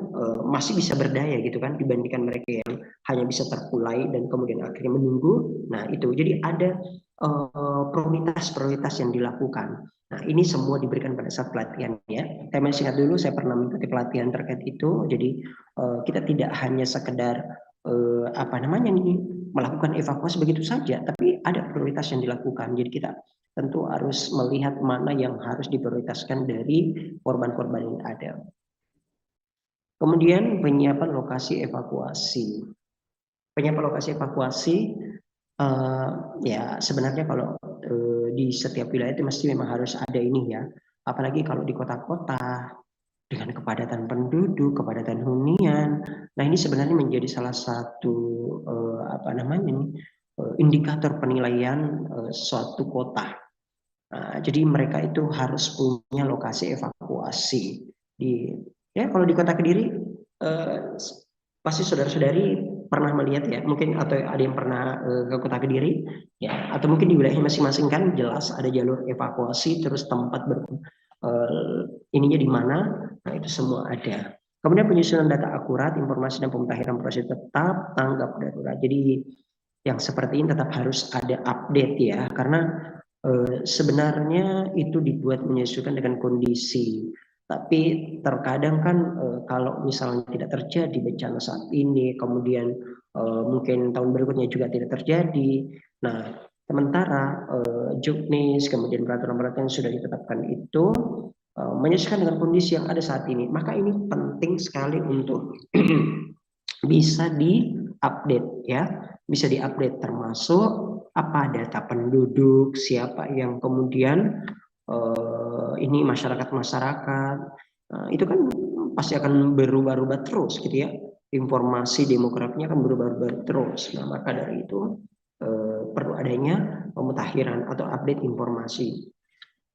masih bisa berdaya gitu kan dibandingkan mereka yang hanya bisa terkulai dan kemudian akhirnya menunggu. Nah itu jadi ada prioritas-prioritas yang dilakukan. Nah ini semua diberikan pada saat pelatihan ya. Saya masih ingat dulu saya pernah mengikuti pelatihan terkait itu. Jadi kita tidak hanya sekedar apa namanya nih melakukan evakuasi begitu saja, tapi ada prioritas yang dilakukan. Jadi kita tentu harus melihat mana yang harus diprioritaskan dari korban-korban yang ada. Kemudian penyiapan lokasi evakuasi. Penyiapan lokasi evakuasi ya sebenarnya kalau di setiap wilayah itu mesti memang harus ada ini ya. Apalagi kalau di kota-kota dengan kepadatan penduduk, kepadatan hunian. Nah ini sebenarnya menjadi salah satu apa namanya nih indikator penilaian suatu kota. Nah, jadi mereka itu harus punya lokasi evakuasi di ya kalau di kota Kediri pasti saudara-saudari pernah melihat ya mungkin atau ada yang pernah ke kota Kediri ya atau mungkin di wilayah masing-masing kan jelas ada jalur evakuasi terus tempat ininya di mana, nah itu semua ada. Kemudian penyusunan data akurat, informasi dan pemutakhiran proses tetap tanggap darurat. Jadi yang seperti ini tetap harus ada update ya karena sebenarnya itu dibuat menyesuaikan dengan kondisi. Tapi terkadang kan kalau misalnya tidak terjadi bencana saat ini, kemudian mungkin tahun berikutnya juga tidak terjadi. Nah, sementara juknis, kemudian peraturan-peraturan yang sudah ditetapkan itu menyesuaikan dengan kondisi yang ada saat ini. Maka ini penting sekali untuk bisa diupdate ya, bisa diupdate termasuk apa data penduduk, siapa yang kemudian ini masyarakat itu kan pasti akan berubah-ubah terus gitu ya, informasi demografinya akan berubah-ubah terus. Nah maka dari itu perlu adanya pemutakhiran atau update informasi.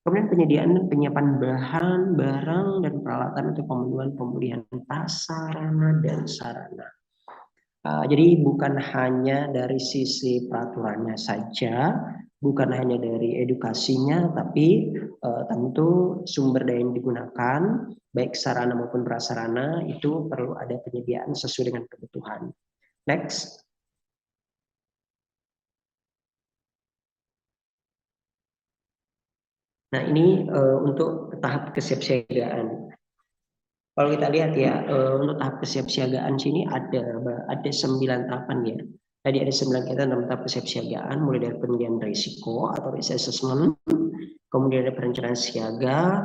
Kemudian penyediaan dan penyiapan bahan, barang, dan peralatan untuk pemenuhan pemulihan prasarana dan sarana. Jadi bukan hanya dari sisi peraturannya saja, bukan hanya dari edukasinya, tapi tentu sumber daya yang digunakan, baik sarana maupun prasarana, itu perlu ada penyediaan sesuai dengan kebutuhan. Next. Nah ini untuk tahap kesiapsiagaan. Kalau kita lihat ya untuk tahap kesiapsiagaan sini ada 9 tahapan ya. Tadi ada 9 kita dalam tahap kesiapsiagaan mulai dari penilaian risiko atau risk assessment, kemudian ada perencanaan siaga,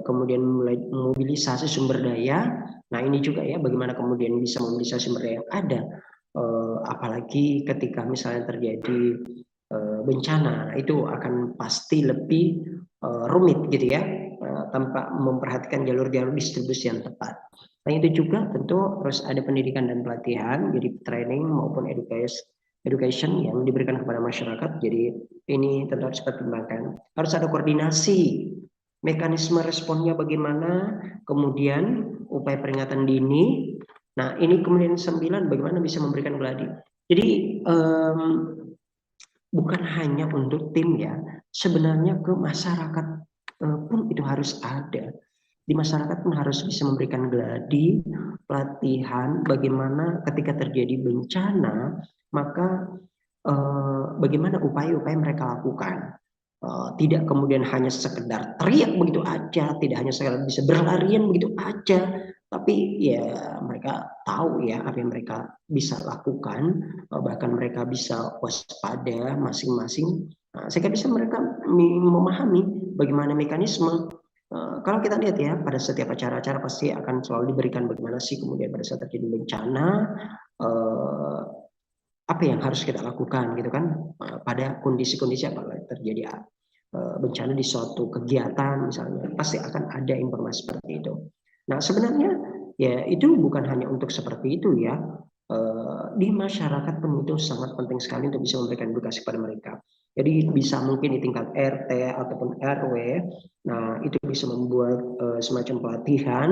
kemudian mulai mobilisasi sumber daya. Nah ini juga ya bagaimana kemudian bisa mobilisasi sumber daya yang ada, apalagi ketika misalnya terjadi bencana, itu akan pasti lebih rumit gitu ya, tanpa memperhatikan jalur-jalur distribusi yang tepat. Nah itu juga tentu harus ada pendidikan dan pelatihan, jadi training maupun education yang diberikan kepada masyarakat. Jadi ini tentu harus dipertimbangkan. Harus ada koordinasi, mekanisme responnya bagaimana, kemudian upaya peringatan dini. Nah ini kemudian 9 bagaimana bisa memberikan gladi. Jadi bukan hanya untuk tim ya, sebenarnya ke masyarakat pun itu harus ada. Di masyarakat pun harus bisa memberikan gladi, pelatihan bagaimana ketika terjadi bencana, maka bagaimana upaya-upaya mereka lakukan. Tidak kemudian hanya sekedar teriak begitu aja, tidak hanya sekedar bisa berlarian begitu aja, tapi ya mereka tahu ya apa yang mereka bisa lakukan, bahkan mereka bisa waspada masing-masing, sehingga bisa mereka memahami bagaimana mekanisme. Kalau kita lihat ya pada setiap acara-acara pasti akan selalu diberikan bagaimana sih kemudian pada saat terjadi bencana, apa yang harus kita lakukan gitu kan, pada kondisi-kondisi apa terjadi bencana di suatu kegiatan misalnya, pasti akan ada informasi seperti itu. Nah sebenarnya ya itu bukan hanya untuk seperti itu ya, di masyarakat pun itu sangat penting sekali untuk bisa memberikan edukasi pada mereka. Jadi bisa mungkin di tingkat RT ataupun RW, nah itu bisa membuat semacam pelatihan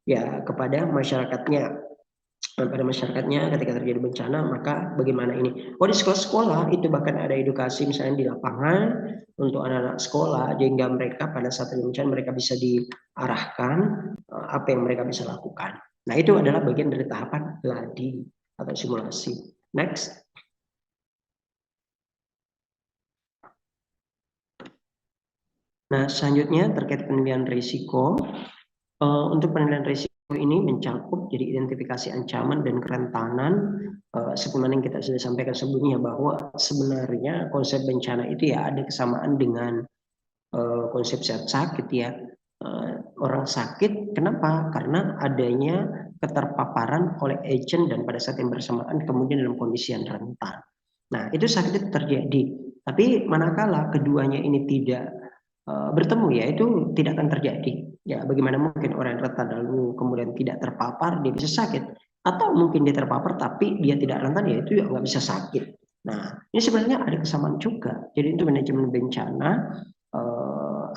ya kepada masyarakatnya, ketika terjadi bencana, maka bagaimana ini. Oh di sekolah-sekolah itu bahkan ada edukasi misalnya di lapangan untuk anak-anak sekolah, sehingga mereka pada saat terjadi bencana mereka bisa diarahkan apa yang mereka bisa lakukan. Nah itu adalah bagian dari tahapan gladi atau simulasi. Next. Nah selanjutnya terkait penilaian risiko. Untuk penilaian risiko ini mencakup jadi identifikasi ancaman dan kerentanan, seperti yang kita sudah sampaikan sebelumnya bahwa sebenarnya konsep bencana itu ya ada kesamaan dengan konsep sakit ya. Orang sakit kenapa? Karena adanya keterpaparan oleh agent dan pada saat yang bersamaan kemudian dalam kondisi yang rentan. Nah itu sakit itu terjadi, tapi manakala keduanya ini tidak bertemu ya itu tidak akan terjadi. Ya bagaimana mungkin orang yang rentan lalu kemudian tidak terpapar dia bisa sakit, atau mungkin dia terpapar tapi dia tidak rentan ya itu nggak bisa sakit. Nah ini sebenarnya ada kesamaan juga. Jadi untuk manajemen bencana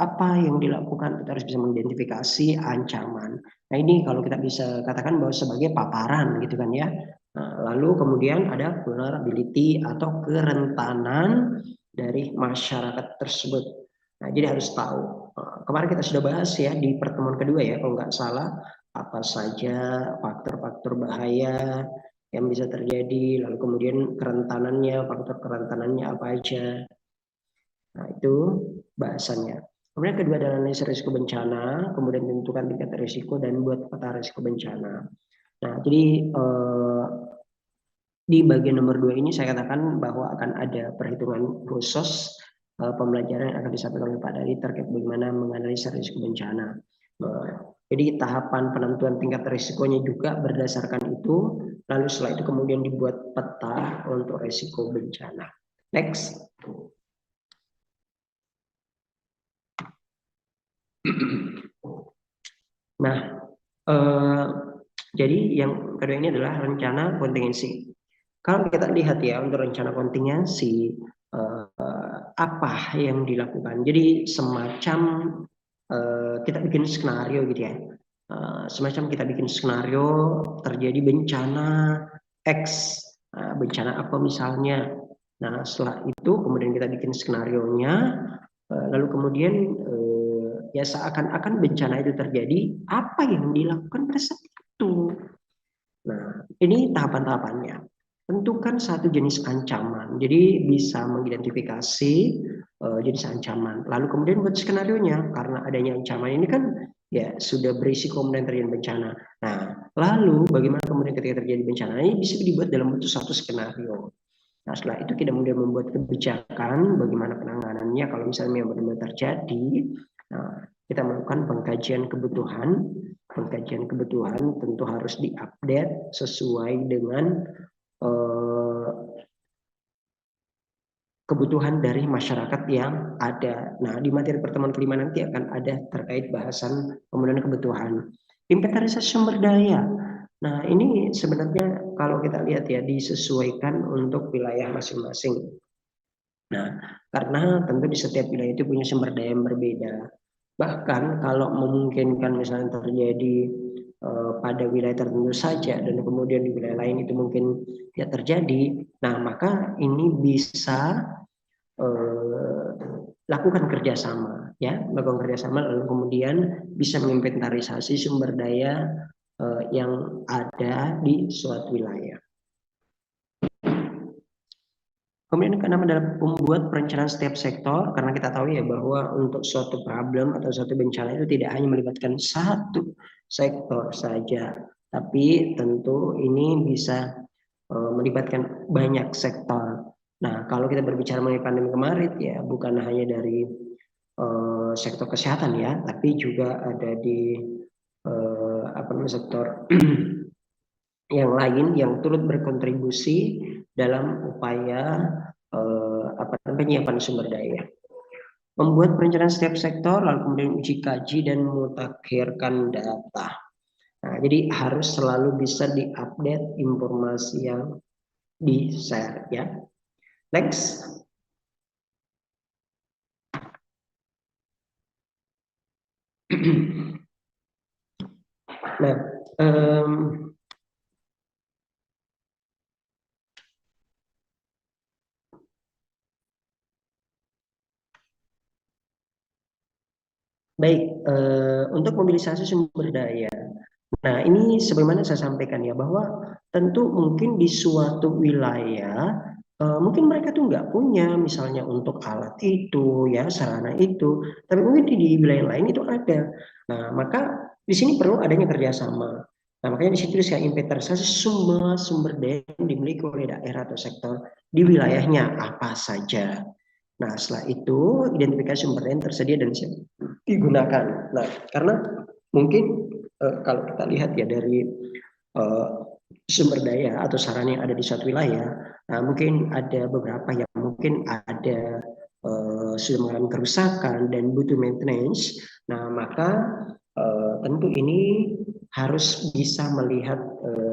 apa yang dilakukan kita harus bisa mengidentifikasi ancaman. Nah ini kalau kita bisa katakan bahwa sebagai paparan gitu kan ya. Nah, lalu kemudian ada vulnerability atau kerentanan dari masyarakat tersebut. Nah, jadi harus tahu. Kemarin kita sudah bahas ya di pertemuan kedua ya, kalau nggak salah, apa saja faktor-faktor bahaya yang bisa terjadi, lalu kemudian kerentanannya, faktor kerentanannya apa aja. Nah, itu bahasannya. Kemudian kedua adalah analisis risiko bencana, kemudian tentukan tingkat risiko dan buat peta risiko bencana. Nah, jadi di bagian nomor 2 ini saya katakan bahwa akan ada perhitungan khusus pembelajaran yang akan disampaikan oleh Pak Dali terkait bagaimana menganalisa risiko bencana. Jadi tahapan penentuan tingkat risikonya juga berdasarkan itu, lalu setelah itu kemudian dibuat peta untuk risiko bencana. Next. Nah, jadi yang kedua ini adalah rencana kontingensi. Kalau kita lihat ya untuk rencana kontingensi, apa yang dilakukan? Jadi semacam kita bikin skenario gitu ya. Semacam kita bikin skenario terjadi bencana X, bencana apa misalnya. Nah setelah itu kemudian kita bikin skenario-nya, lalu kemudian ya seakan-akan bencana itu terjadi, apa yang dilakukan pada saat itu. Nah ini tahapan-tahapannya. Tentukan satu jenis ancaman, jadi bisa mengidentifikasi jenis ancaman. Lalu kemudian buat skenario-nya, karena adanya ancaman ini kan ya sudah berisiko kemudian terjadi bencana. Nah, lalu bagaimana kemudian ketika terjadi bencana ini bisa dibuat dalam bentuk satu skenario. Nah, setelah itu kita kemudian membuat kebijakan bagaimana penanganannya kalau misalnya benar-benar terjadi. Nah, kita melakukan pengkajian kebutuhan. Pengkajian kebutuhan tentu harus diupdate sesuai dengan kebutuhan dari masyarakat yang ada. Nah, di materi pertemuan kelima nanti akan ada terkait bahasan pemenuhan kebutuhan. Inventarisasi sumber daya. Nah, ini sebenarnya kalau kita lihat ya disesuaikan untuk wilayah masing-masing. Nah, karena tentu di setiap wilayah itu punya sumber daya yang berbeda. Bahkan kalau memungkinkan misalnya terjadi pada wilayah tertentu saja dan kemudian di wilayah lain itu mungkin tidak terjadi, nah maka ini bisa lakukan kerjasama. ya, melakukan kerjasama, lalu kemudian bisa menginventarisasi sumber daya yang ada di suatu wilayah. Kemudian yang keenam adalah membuat perencanaan setiap sektor, karena kita tahu ya bahwa untuk suatu problem atau suatu bencana itu tidak hanya melibatkan satu sektor saja, tapi tentu ini bisa melibatkan banyak sektor. Nah, kalau kita berbicara mengenai pandemi kemarin ya bukan hanya dari sektor kesehatan ya, tapi juga ada di sektor yang lain yang turut berkontribusi dalam upaya penyiapan sumber daya. Membuat perencanaan setiap sektor, lalu kemudian uji kaji dan mutakhirkan data. Nah, jadi harus selalu bisa diupdate informasi yang di-share ya. Next. Nah, baik, untuk mobilisasi sumber daya. Nah, ini sebagaimana saya sampaikan ya, bahwa tentu mungkin di suatu wilayah, mungkin mereka tuh nggak punya misalnya untuk alat itu, ya sarana itu, tapi mungkin di wilayah lain itu ada. Nah, maka di sini perlu adanya kerjasama. Nah, makanya di situ saya inventarisasi semua sumber daya yang dimiliki oleh daerah atau sektor di wilayahnya apa saja. Nah, setelah itu identifikasi sumber daya yang tersedia dan siap digunakan. Nah, karena mungkin kalau kita lihat ya dari sumber daya atau sarana yang ada di suatu wilayah, nah mungkin ada beberapa yang mungkin ada sudah mengalami kerusakan dan butuh maintenance. Nah, maka tentu ini harus bisa melihat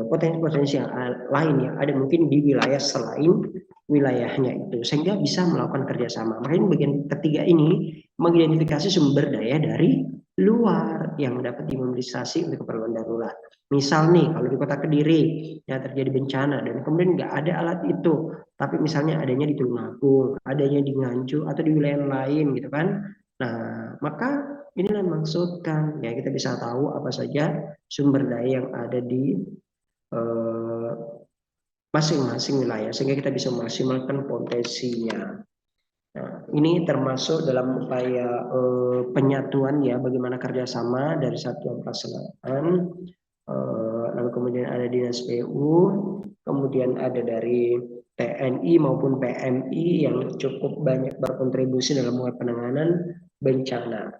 potensi-potensi yang lain yang ada mungkin di wilayah selain wilayahnya itu, sehingga bisa melakukan kerjasama. Makanya bagian ketiga ini mengidentifikasi sumber daya dari luar yang dapat dimobilisasi untuk keperluan darurat. Misal nih, kalau di kota Kediri ya terjadi bencana dan kemudian nggak ada alat itu, tapi misalnya adanya di Tulungagung, adanya di Nganjuk atau di wilayah lain gitu kan. Nah, maka inilah maksudkan ya kita bisa tahu apa saja sumber daya yang ada di masing-masing wilayah sehingga kita bisa memaksimalkan potensinya. Nah, ini termasuk dalam upaya penyatuan ya bagaimana kerjasama dari satuan pelaksanaan, lalu kemudian ada dinas PU, kemudian ada dari TNI maupun PMI yang cukup banyak berkontribusi dalam penanganan bencana.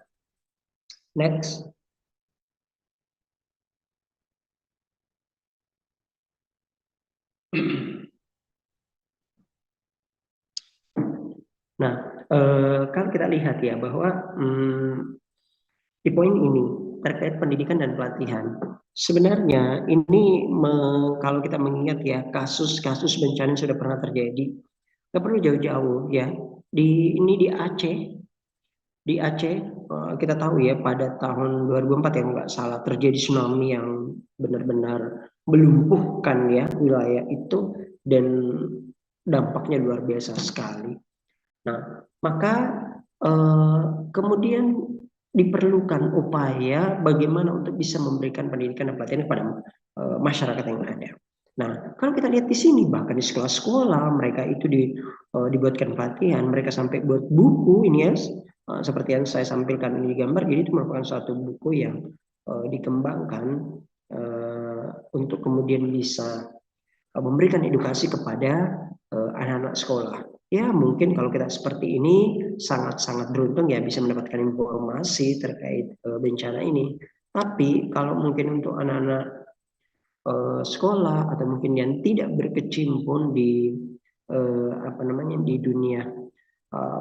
Next. Nah, kalau kita lihat ya bahwa di poin ini terkait pendidikan dan pelatihan, sebenarnya ini kalau kita mengingat ya kasus-kasus bencana yang sudah pernah terjadi, nggak perlu jauh-jauh ya. Ini di Aceh kita tahu ya pada tahun 2004 yang nggak salah terjadi tsunami yang benar-benar melumpuhkan ya wilayah itu dan dampaknya luar biasa sekali. Nah, maka kemudian diperlukan upaya bagaimana untuk bisa memberikan pendidikan dan pelatihan kepada masyarakat yang ada. Nah, kalau kita lihat di sini bahkan di sekolah-sekolah mereka itu dibuatkan pelatihan, mereka sampai buat buku ini ya, seperti yang saya sampaikan ini di gambar. Jadi itu merupakan suatu buku yang dikembangkan untuk kemudian bisa memberikan edukasi kepada anak-anak sekolah. Ya mungkin kalau kita seperti ini sangat-sangat beruntung ya bisa mendapatkan informasi terkait bencana ini. Tapi kalau mungkin untuk anak-anak sekolah atau mungkin yang tidak berkecimpung di di dunia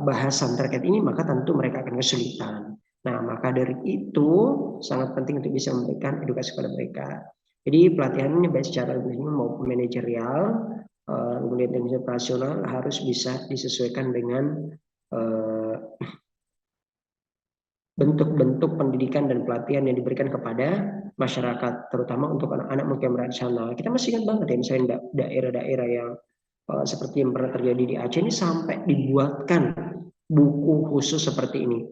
bahasan terkait ini, maka tentu mereka akan kesulitan. Nah, maka dari itu sangat penting untuk bisa memberikan edukasi kepada mereka. Jadi pelatihannya baik secara individu maupun manajerial, kemudian teknis operasional harus bisa disesuaikan dengan bentuk-bentuk pendidikan dan pelatihan yang diberikan kepada masyarakat, terutama untuk anak-anak mungkin merancana. Kita masih ingat banget ya, misalnya daerah-daerah yang seperti yang pernah terjadi di Aceh ini sampai dibuatkan buku khusus seperti ini,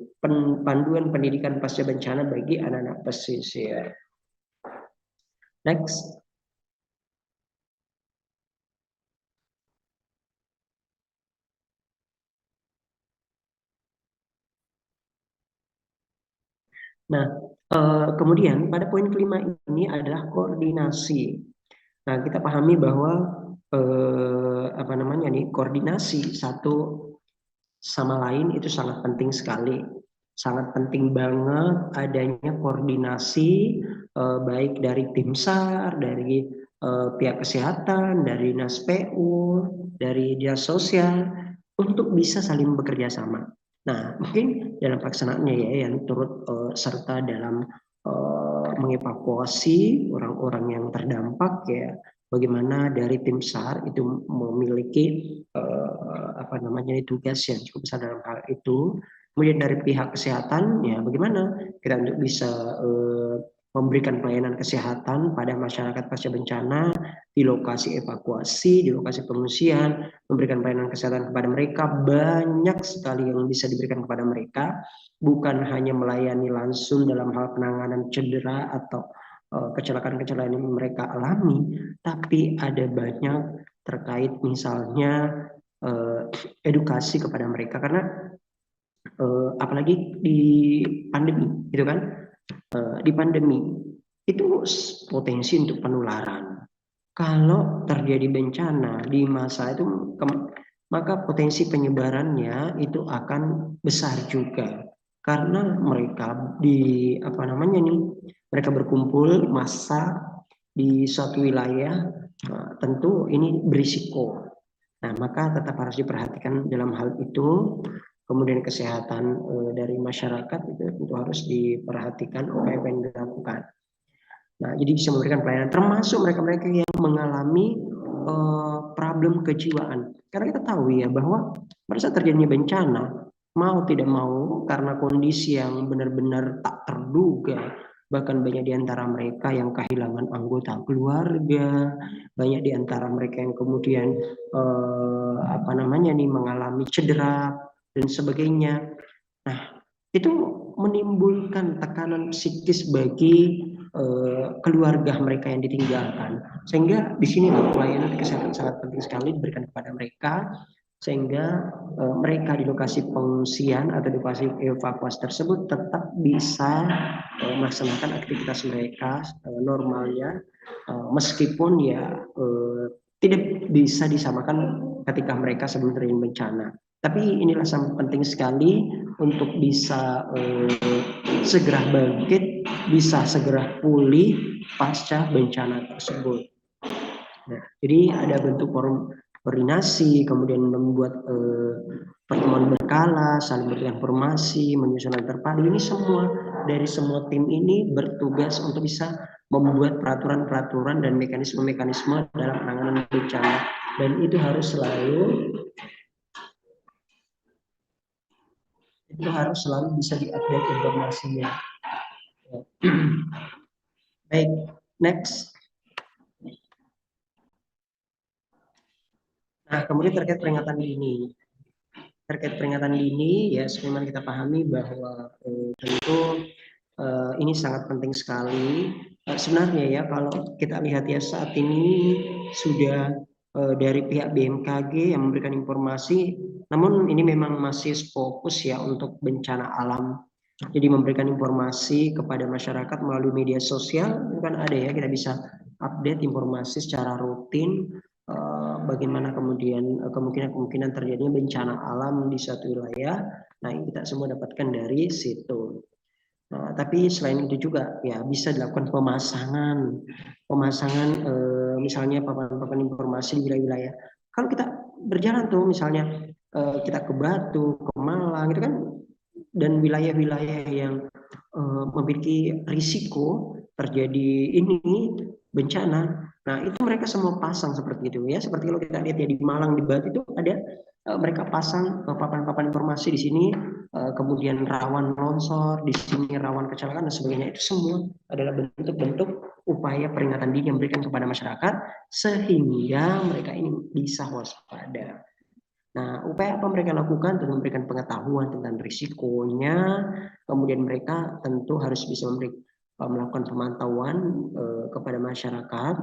panduan pendidikan pasca bencana bagi anak-anak pesisir. Next. Nah, kemudian pada poin kelima ini adalah koordinasi. Nah, kita pahami bahwa koordinasi satu sama lain itu sangat penting sekali. Sangat penting banget adanya koordinasi baik dari tim SAR, dari pihak kesehatan, dari Dinas PU, dari Dinas Sosial untuk bisa saling bekerja sama. Nah, mungkin dalam pelaksanaannya ya yang turut serta dalam mengevakuasi orang-orang yang terdampak ya, bagaimana dari tim SAR itu memiliki tugas yang cukup besar dalam hal itu. Kemudian dari pihak kesehatan ya bagaimana kita untuk bisa memberikan pelayanan kesehatan pada masyarakat pasca bencana di lokasi evakuasi, di lokasi pengungsian, memberikan pelayanan kesehatan kepada mereka. Banyak sekali yang bisa diberikan kepada mereka, bukan hanya melayani langsung dalam hal penanganan cedera atau kecelakaan-kecelakaan yang mereka alami, tapi ada banyak terkait misalnya edukasi kepada mereka, karena apalagi di pandemi gitu kan, di pandemi itu potensi untuk penularan. Kalau terjadi bencana di masa itu, maka potensi penyebarannya itu akan besar juga, karena mereka mereka berkumpul massa di suatu wilayah, tentu ini berisiko. Nah, maka tetap harus diperhatikan dalam hal itu. Kemudian kesehatan dari masyarakat itu tentu harus diperhatikan apa yang dilakukan. Nah, jadi bisa memberikan pelayanan termasuk mereka-mereka yang mengalami problem kejiwaan. Karena kita tahu ya bahwa pada saat terjadinya bencana, mau tidak mau karena kondisi yang benar-benar tak terduga, bahkan banyak di antara mereka yang kehilangan anggota keluarga, banyak di antara mereka yang kemudian mengalami cedera dan sebagainya. Nah, itu menimbulkan tekanan psikis bagi keluarga mereka yang ditinggalkan. Sehingga di sini pelayanan kesehatan sangat penting sekali diberikan kepada mereka, sehingga mereka di lokasi pengungsian atau di lokasi evakuasi tersebut tetap bisa melaksanakan aktivitas mereka normalnya, meskipun ya tidak bisa disamakan ketika mereka sebelum terjadi bencana. Tapi inilah sangat penting sekali untuk bisa segera bangkit, bisa segera pulih pasca bencana tersebut. Nah, jadi ada bentuk koordinasi, kemudian membuat pertemuan berkala, saling berikan informasi, menyusun terpadu. Ini semua dari semua tim ini bertugas untuk bisa membuat peraturan-peraturan dan mekanisme-mekanisme dalam penanganan bencana. Dan itu harus selalu bisa diupdate informasinya. Baik, next. Nah, kemudian terkait peringatan dini. Terkait peringatan dini, ya sebagaimana kita pahami bahwa tentu ini sangat penting sekali. Sebenarnya ya kalau kita lihat ya saat ini sudah dari pihak BMKG yang memberikan informasi, namun ini memang masih fokus ya untuk bencana alam. Jadi memberikan informasi kepada masyarakat melalui media sosial, kan ada ya, kita bisa update informasi secara rutin bagaimana kemudian kemungkinan terjadinya bencana alam di suatu wilayah. Nah, ini kita semua dapatkan dari situ. Nah, tapi selain itu juga ya bisa dilakukan pemasangan misalnya papan-papan informasi di wilayah-wilayah. Kalau kita berjalan tuh misalnya kita ke Batu, ke Malang, itu kan, dan wilayah-wilayah yang memiliki risiko terjadi ini bencana. Nah, itu mereka semua pasang seperti itu ya. Seperti kalau kita lihat ya di Malang, di Batu itu ada mereka pasang papan-papan informasi di sini, kemudian rawan longsor, di sini rawan kecelakaan dan sebagainya. Itu semua adalah bentuk-bentuk upaya peringatan dini yang diberikan kepada masyarakat sehingga mereka ini bisa waspada. Nah, upaya apa mereka lakukan? Tentu memberikan pengetahuan tentang risikonya, kemudian mereka tentu harus bisa melakukan pemantauan kepada masyarakat,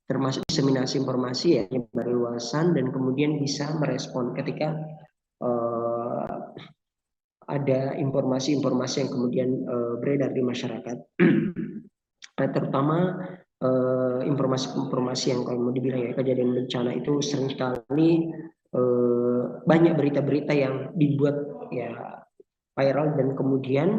termasuk diseminasi informasi ya, penyebar luasan, dan kemudian bisa merespon ketika ada informasi-informasi yang kemudian beredar di masyarakat. Terutama informasi-informasi yang kalau mau dibilang ya kejadian bencana itu sering sekali banyak berita-berita yang dibuat ya viral, dan kemudian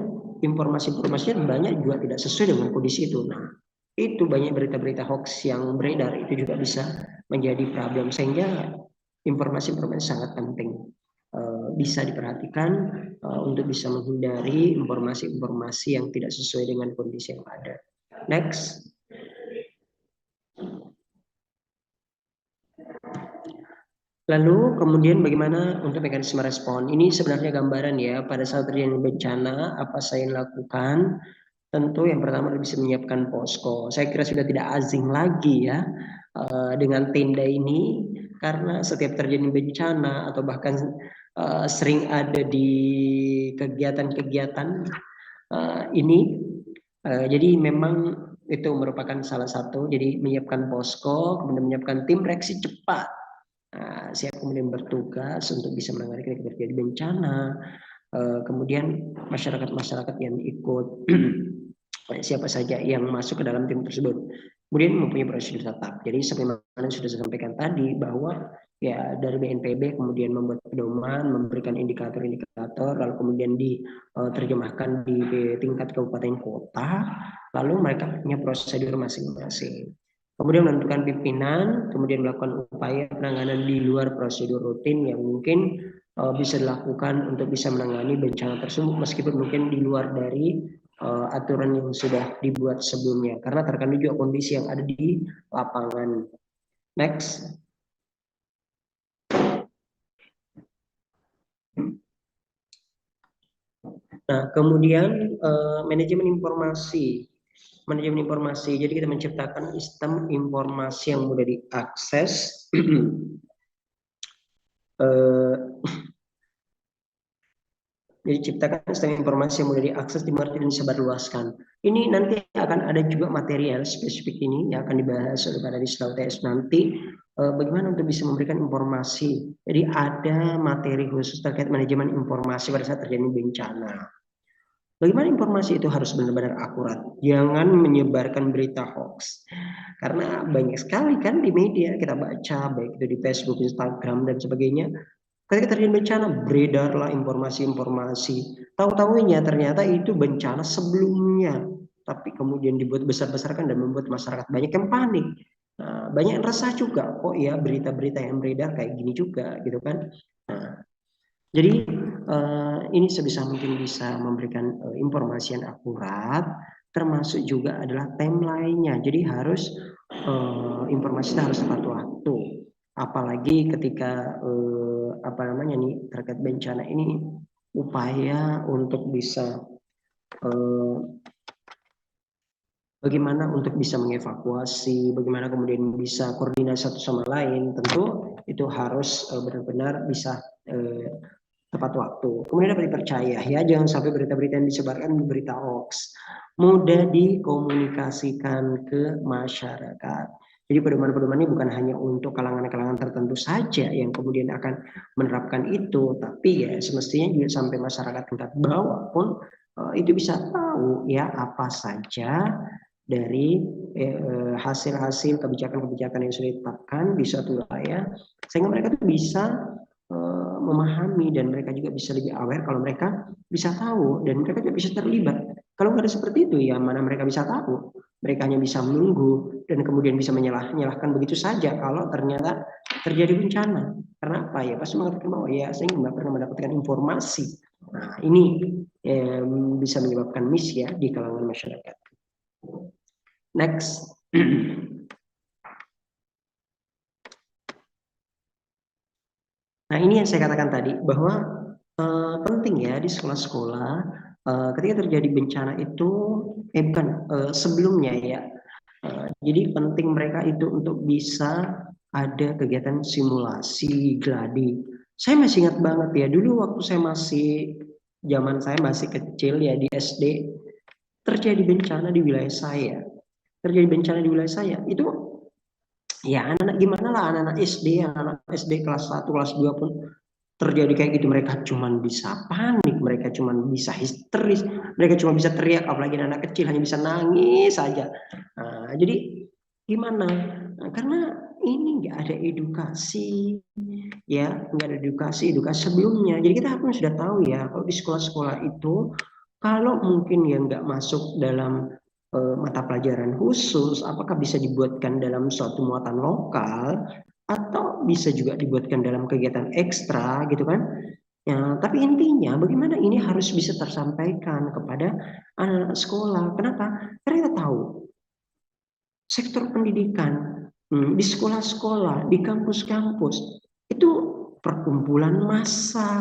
informasi-informasinya banyak juga tidak sesuai dengan kondisi itu. Nah, itu banyak berita-berita hoax yang beredar, itu juga bisa menjadi problem, sehingga informasi-informasi sangat penting bisa diperhatikan untuk bisa menghindari informasi-informasi yang tidak sesuai dengan kondisi yang ada. Next. Lalu kemudian bagaimana untuk mekanisme respon? Ini sebenarnya gambaran ya, pada saat terjadi bencana apa saya lakukan. Tentu yang pertama bisa menyiapkan posko. Saya kira sudah tidak asing lagi ya dengan tenda ini, karena setiap terjadi bencana atau bahkan sering ada di kegiatan-kegiatan ini. Jadi memang itu merupakan salah satu. Jadi menyiapkan posko, kemudian menyiapkan tim reaksi cepat. Siap kemudian bertugas untuk bisa menangani ketika terjadi bencana. Kemudian masyarakat-masyarakat yang ikut siapa saja yang masuk ke dalam tim tersebut. Kemudian mempunyai prosedur tetap. Jadi sebagaimana sudah saya sampaikan tadi bahwa ya dari BNPB kemudian membuat pedoman, memberikan indikator-indikator, lalu kemudian diterjemahkan di tingkat kabupaten kota, lalu mereka punya prosedur masing-masing. Kemudian menentukan pimpinan, kemudian melakukan upaya penanganan di luar prosedur rutin yang mungkin bisa dilakukan untuk bisa menangani bencana tersebut, meskipun mungkin di luar dari aturan yang sudah dibuat sebelumnya, karena terkandung juga kondisi yang ada di lapangan. Next. Nah, kemudian manajemen informasi. Manajemen informasi, jadi kita menciptakan sistem informasi yang mudah diakses. Jadi ciptakan sistem informasi yang mudah diakses, dimengerti, dan disebarluaskan. Ini nanti akan ada juga material spesifik ini yang akan dibahas oleh Pak Dadis UTS nanti, bagaimana untuk bisa memberikan informasi. Jadi ada materi khusus terkait manajemen informasi pada saat terjadi bencana. Bagaimana informasi itu harus benar-benar akurat. Jangan menyebarkan berita hoax. Karena banyak sekali kan di media kita baca, baik itu di Facebook, Instagram, dan sebagainya. Ketika terjadi bencana, beredarlah informasi-informasi. Tahu-tahunya ternyata itu bencana sebelumnya. Tapi kemudian dibuat besar-besarkan dan membuat masyarakat banyak yang panik. Nah, banyak yang resah juga. Oh ya, berita-berita yang beredar kayak gini juga, gitu kan. Nah, jadi ini sebisa mungkin bisa memberikan informasi yang akurat, termasuk juga adalah timeline-nya. Jadi harus informasinya harus tepat waktu. Apalagi ketika terkait bencana ini, upaya untuk bisa bagaimana untuk bisa mengevakuasi, bagaimana kemudian bisa koordinasi satu sama lain, tentu itu harus benar-benar bisa tepat waktu. Kemudian dapat dipercaya ya, jangan sampai berita-berita yang disebarkan berita hoax. Mudah dikomunikasikan ke masyarakat. Jadi pedoman-pedoman ini bukan hanya untuk kalangan-kalangan tertentu saja yang kemudian akan menerapkan itu, tapi ya semestinya juga sampai masyarakat tingkat bawah pun itu bisa tahu ya apa saja dari hasil-hasil kebijakan-kebijakan yang sudah ditetapkan di suatu wilayah, sehingga mereka tuh bisa memahami, dan mereka juga bisa lebih aware kalau mereka bisa tahu, dan mereka juga bisa terlibat. Kalau nggak ada seperti itu, ya mana mereka bisa tahu? Mereka hanya bisa menunggu dan kemudian bisa menyalahkan begitu saja kalau ternyata terjadi bencana. Karena apa ya? Pasti mengatakan bahwa ya saya nggak pernah mendapatkan informasi. Nah, ini bisa menyebabkan miss ya di kalangan masyarakat. Next. Nah, ini yang saya katakan tadi bahwa penting ya di sekolah-sekolah ketika terjadi bencana itu sebelumnya ya. Jadi penting mereka itu untuk bisa ada kegiatan simulasi gladi. Saya masih ingat banget ya, dulu waktu zaman saya masih kecil ya di SD, terjadi bencana di wilayah saya. Terjadi bencana di wilayah saya, itu ya anak-anak gimana lah, anak-anak SD, anak-anak SD kelas 1, kelas 2 pun terjadi kayak gitu. Mereka cuman bisa panik, mereka cuman bisa histeris, mereka cuma bisa teriak, apalagi anak kecil hanya bisa nangis saja. Nah, jadi gimana? Nah, karena ini nggak ada edukasi, ya nggak ada edukasi sebelumnya. Jadi kita pun sudah tahu ya, kalau di sekolah-sekolah itu, kalau mungkin yang nggak masuk dalam mata pelajaran khusus, apakah bisa dibuatkan dalam suatu muatan lokal, atau bisa juga dibuatkan dalam kegiatan ekstra gitu kan. Ya, tapi intinya bagaimana ini harus bisa tersampaikan kepada anak-anak sekolah. Kenapa? Karena kita tahu sektor pendidikan di sekolah-sekolah, di kampus-kampus itu perkumpulan massa,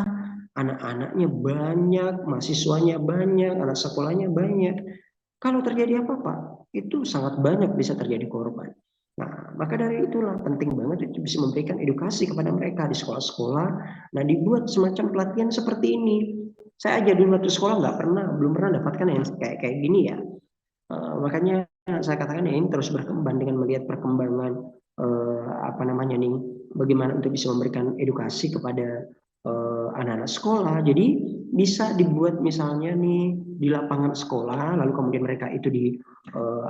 anak-anaknya banyak, mahasiswanya banyak, anak sekolahnya banyak. Kalau terjadi apa-apa, itu sangat banyak bisa terjadi korban. Nah, maka dari itulah penting banget itu bisa memberikan edukasi kepada mereka di sekolah-sekolah. Nah, dibuat semacam pelatihan seperti ini. Saya aja dulu waktu sekolah belum pernah dapatkan yang kayak kayak gini ya. Makanya saya katakan ya, ini terus berkembang dengan melihat perkembangan apa namanya nih, bagaimana untuk bisa memberikan edukasi kepada anak-anak sekolah. Jadi bisa dibuat misalnya nih di lapangan sekolah, lalu kemudian mereka itu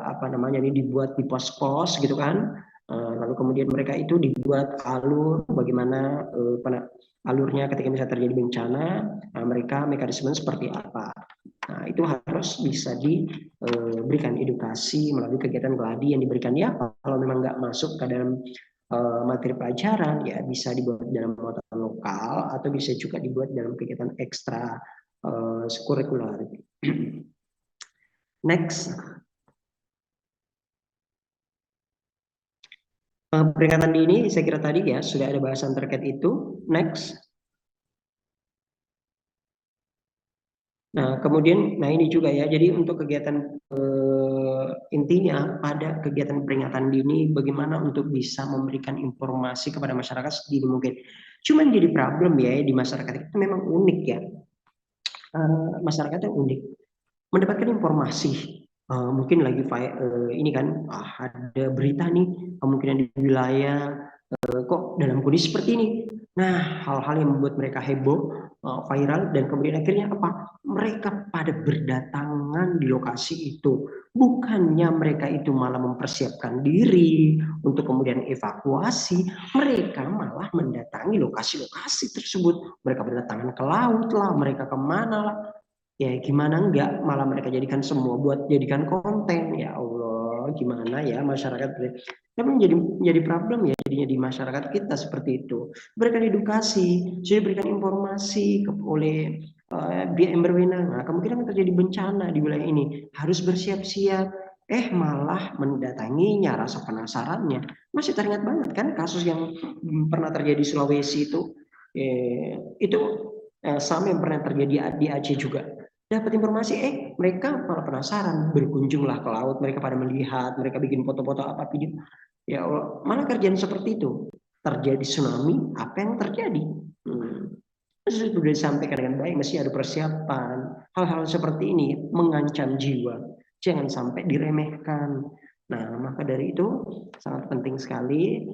apa namanya nih, dibuat di pos-pos gitu kan. Lalu kemudian mereka itu dibuat alur bagaimana alurnya ketika misalnya terjadi bencana, mereka mekanisme seperti apa. Nah, itu harus bisa diberikan edukasi melalui kegiatan geladi yang diberikan ya. Kalau memang nggak masuk ke dalam materi pelajaran, ya bisa dibuat dalam muatan lokal atau bisa juga dibuat dalam kegiatan ekstra kurikuler. Next, peringatan dini saya kira tadi ya sudah ada bahasan terkait itu. Next. Nah, kemudian, nah ini juga ya, jadi untuk kegiatan intinya pada kegiatan peringatan dini, bagaimana untuk bisa memberikan informasi kepada masyarakat sedini mungkin. Cuman jadi problem ya di masyarakat itu memang unik ya, masyarakatnya unik. Mendapatkan informasi, mungkin lagi ini kan ada berita nih, kemungkinan di wilayah kok dalam kondisi seperti ini. Nah, hal-hal yang membuat mereka heboh, viral, dan kemudian akhirnya apa? Mereka pada berdatangan di lokasi itu. Bukannya mereka itu malah mempersiapkan diri untuk kemudian evakuasi, mereka malah mendatangi lokasi-lokasi tersebut. Mereka berdatangan ke laut lah, mereka kemana lah. Ya gimana enggak, malah mereka jadikan semua buat jadikan konten. Ya Allah, gimana ya masyarakat. Tapi jadi problem ya jadinya di masyarakat kita seperti itu. Berikan edukasi, sudah berikan informasi oleh pihak yang berwenang. Nah, kemungkinan terjadi bencana di wilayah ini, harus bersiap-siap. Malah mendatanginya, rasa penasarannya. Masih teringat banget kan kasus yang pernah terjadi di Sulawesi itu. Itu sama yang pernah terjadi di Aceh juga. Dapat informasi, mereka malah penasaran, berkunjunglah ke laut, mereka pada melihat, mereka bikin foto-foto apa video. Ya Allah, malah kerjaan seperti itu. Terjadi tsunami, apa yang terjadi? Sudah disampaikan dengan baik, mesti ada persiapan. Hal-hal seperti ini mengancam jiwa, jangan sampai diremehkan. Nah, maka dari itu sangat penting sekali,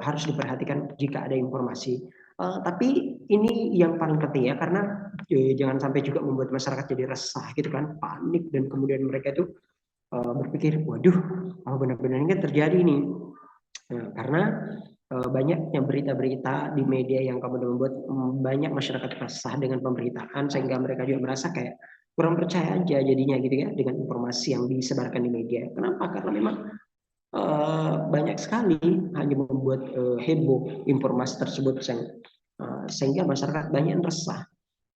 harus diperhatikan jika ada informasi. Tapi ini yang paling penting ya, karena jangan sampai juga membuat masyarakat jadi resah gitu kan, panik, dan kemudian mereka itu berpikir, waduh, apa benar-benar ini terjadi nih. Nah, karena banyaknya berita-berita di media yang kemudian membuat banyak masyarakat resah dengan pemberitaan, sehingga mereka juga merasa kayak kurang percaya aja jadinya gitu ya dengan informasi yang disebarkan di media. Kenapa? Karena memang banyak sekali hanya membuat heboh informasi tersebut, sehingga masyarakat banyak yang resah.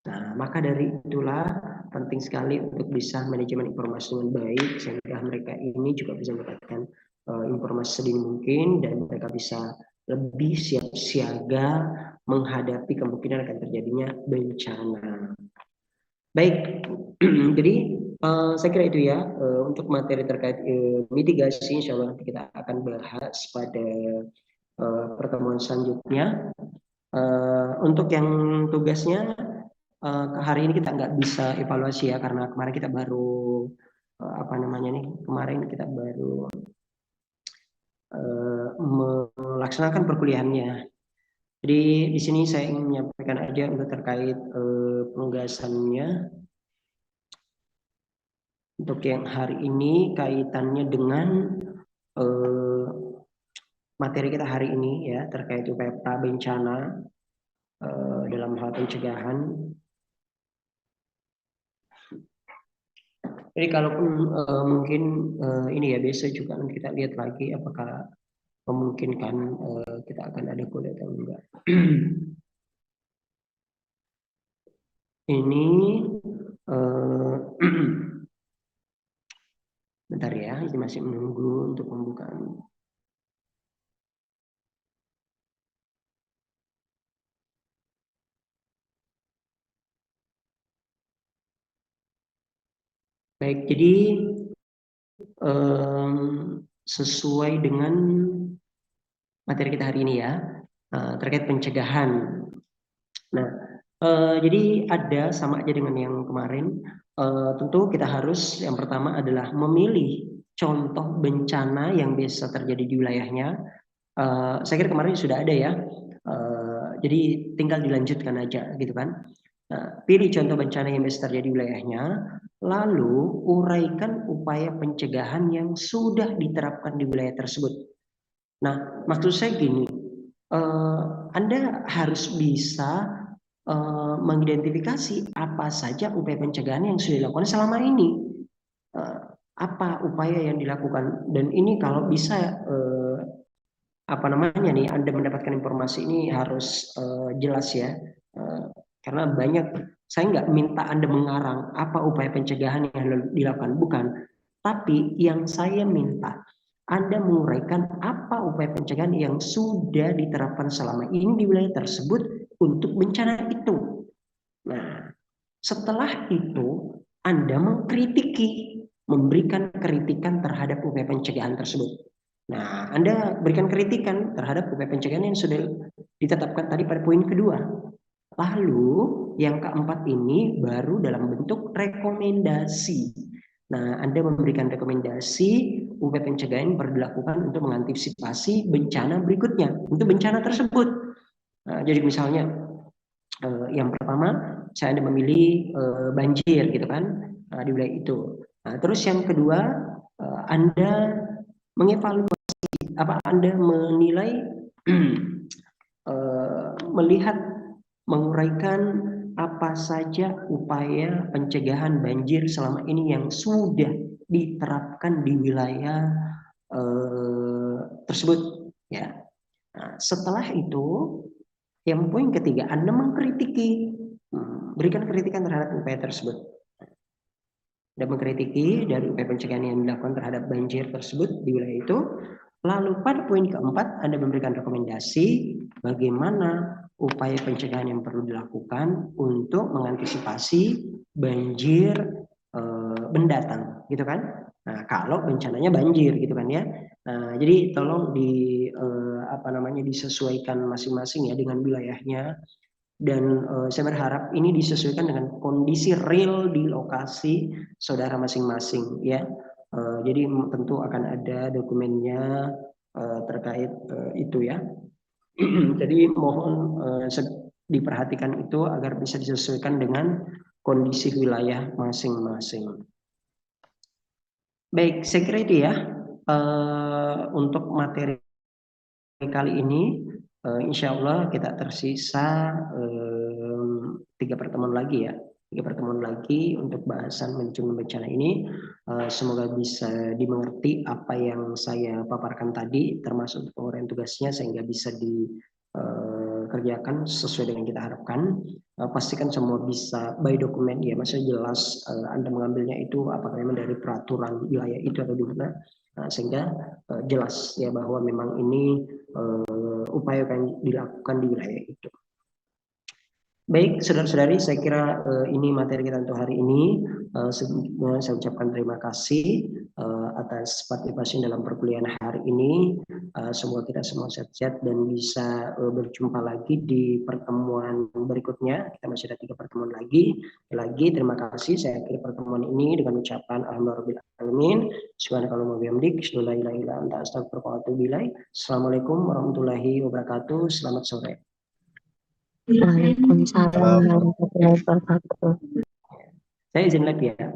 Nah, maka dari itulah penting sekali untuk bisa manajemen informasi dengan baik, sehingga mereka ini juga bisa mendapatkan informasi sedini mungkin, dan mereka bisa lebih siap siaga menghadapi kemungkinan akan terjadinya bencana. Baik, jadi saya kira itu ya untuk materi terkait mitigasi, insya Allah nanti kita akan bahas pada pertemuan selanjutnya. Untuk yang tugasnya hari ini kita nggak bisa evaluasi ya, karena kemarin kita baru kemarin kita baru melaksanakan perkuliahannya. Jadi di sini saya ingin menyampaikan aja untuk terkait penugasannya. Untuk yang hari ini kaitannya dengan materi kita hari ini ya, terkait upaya prabencana dalam hal pencegahan. Jadi kalaupun mungkin ini ya, biasa juga nanti kita lihat lagi apakah memungkinkan kita akan ada kode atau enggak. Ini bentar ya, ini masih menunggu untuk pembukaan. Baik, jadi sesuai dengan materi kita hari ini ya, terkait pencegahan. Nah, jadi ada sama aja dengan yang kemarin. Tentu kita harus yang pertama adalah memilih contoh bencana yang biasa terjadi di wilayahnya. Saya kira kemarin sudah ada ya. Jadi tinggal dilanjutkan aja gitu kan. Nah, pilih contoh bencana yang biasa terjadi di wilayahnya, lalu uraikan upaya pencegahan yang sudah diterapkan di wilayah tersebut. Nah, maksud saya gini, Anda harus bisa mengidentifikasi apa saja upaya pencegahan yang sudah dilakukan selama ini. Apa upaya yang dilakukan, dan ini kalau bisa Anda mendapatkan informasi ini harus jelas ya, karena banyak, saya nggak minta Anda mengarang apa upaya pencegahan yang dilakukan, bukan, tapi yang saya minta Anda menguraikan apa upaya pencegahan yang sudah diterapkan selama ini di wilayah tersebut untuk bencana itu. Nah, setelah itu Anda mengkritiki, memberikan kritikan terhadap upaya pencegahan tersebut. Nah, Anda berikan kritikan terhadap upaya pencegahan yang sudah ditetapkan tadi pada poin kedua. Lalu yang keempat ini baru dalam bentuk rekomendasi. Nah, Anda memberikan rekomendasi upaya pencegahan yang perlu dilakukan untuk mengantisipasi bencana berikutnya, untuk bencana tersebut. Nah, jadi misalnya yang pertama, saya Anda memilih banjir gitu kan di wilayah itu. Nah, terus yang kedua, Anda mengevaluasi, Anda menilai melihat, menguraikan apa saja upaya pencegahan banjir selama ini yang sudah diterapkan di wilayah tersebut ya. Nah, setelah itu yang poin ketiga, Anda mengkritiki, berikan kritikan terhadap upaya tersebut. Anda mengkritiki dari upaya pencegahan yang dilakukan terhadap banjir tersebut di wilayah itu. Lalu pada poin keempat, Anda memberikan rekomendasi bagaimana upaya pencegahan yang perlu dilakukan untuk mengantisipasi banjir mendatang, gitu kan? Nah, kalau bencananya banjir, gitu kan ya. Nah, jadi tolong disesuaikan masing-masing ya dengan wilayahnya. Dan saya berharap ini disesuaikan dengan kondisi real di lokasi saudara masing-masing ya. Jadi tentu akan ada dokumennya terkait itu ya. Jadi mohon diperhatikan itu agar bisa disesuaikan dengan kondisi wilayah masing-masing. Baik, saya kira itu ya untuk materi kali ini. Insya Allah kita tersisa 3 pertemuan lagi ya, 3 pertemuan lagi untuk bahasan manajemen bencana ini. Semoga bisa dimengerti apa yang saya paparkan tadi, termasuk penguraian tugasnya sehingga bisa dikerjakan sesuai dengan kita harapkan. Pastikan semua bisa by dokumen ya, maksudnya jelas Anda mengambilnya itu apakah memang dari peraturan wilayah itu atau di mana, sehingga jelas ya bahwa memang ini upaya yang dilakukan di wilayah itu. Baik, saudara-saudari, saya kira ini materi kita untuk hari ini. Sebelumnya saya ucapkan terima kasih atas partisipasi dalam perkuliahan hari ini. Semoga kita semua sehat-sehat dan bisa berjumpa lagi di pertemuan berikutnya. Kita masih ada 3 pertemuan lagi. Terima kasih. Saya akhiri pertemuan ini dengan ucapan alhamdulillahirobbilalamin. Subhanakallahumma wa bihamdik, asyhadu an la ilaha illa anta, astaghfiruka wa atubu ilaik. Assalamualaikum warahmatullahi wabarakatuh. Selamat sore. Waalaikumsalam warahmatullahi wabarakatuh. Saya izin lagi ya.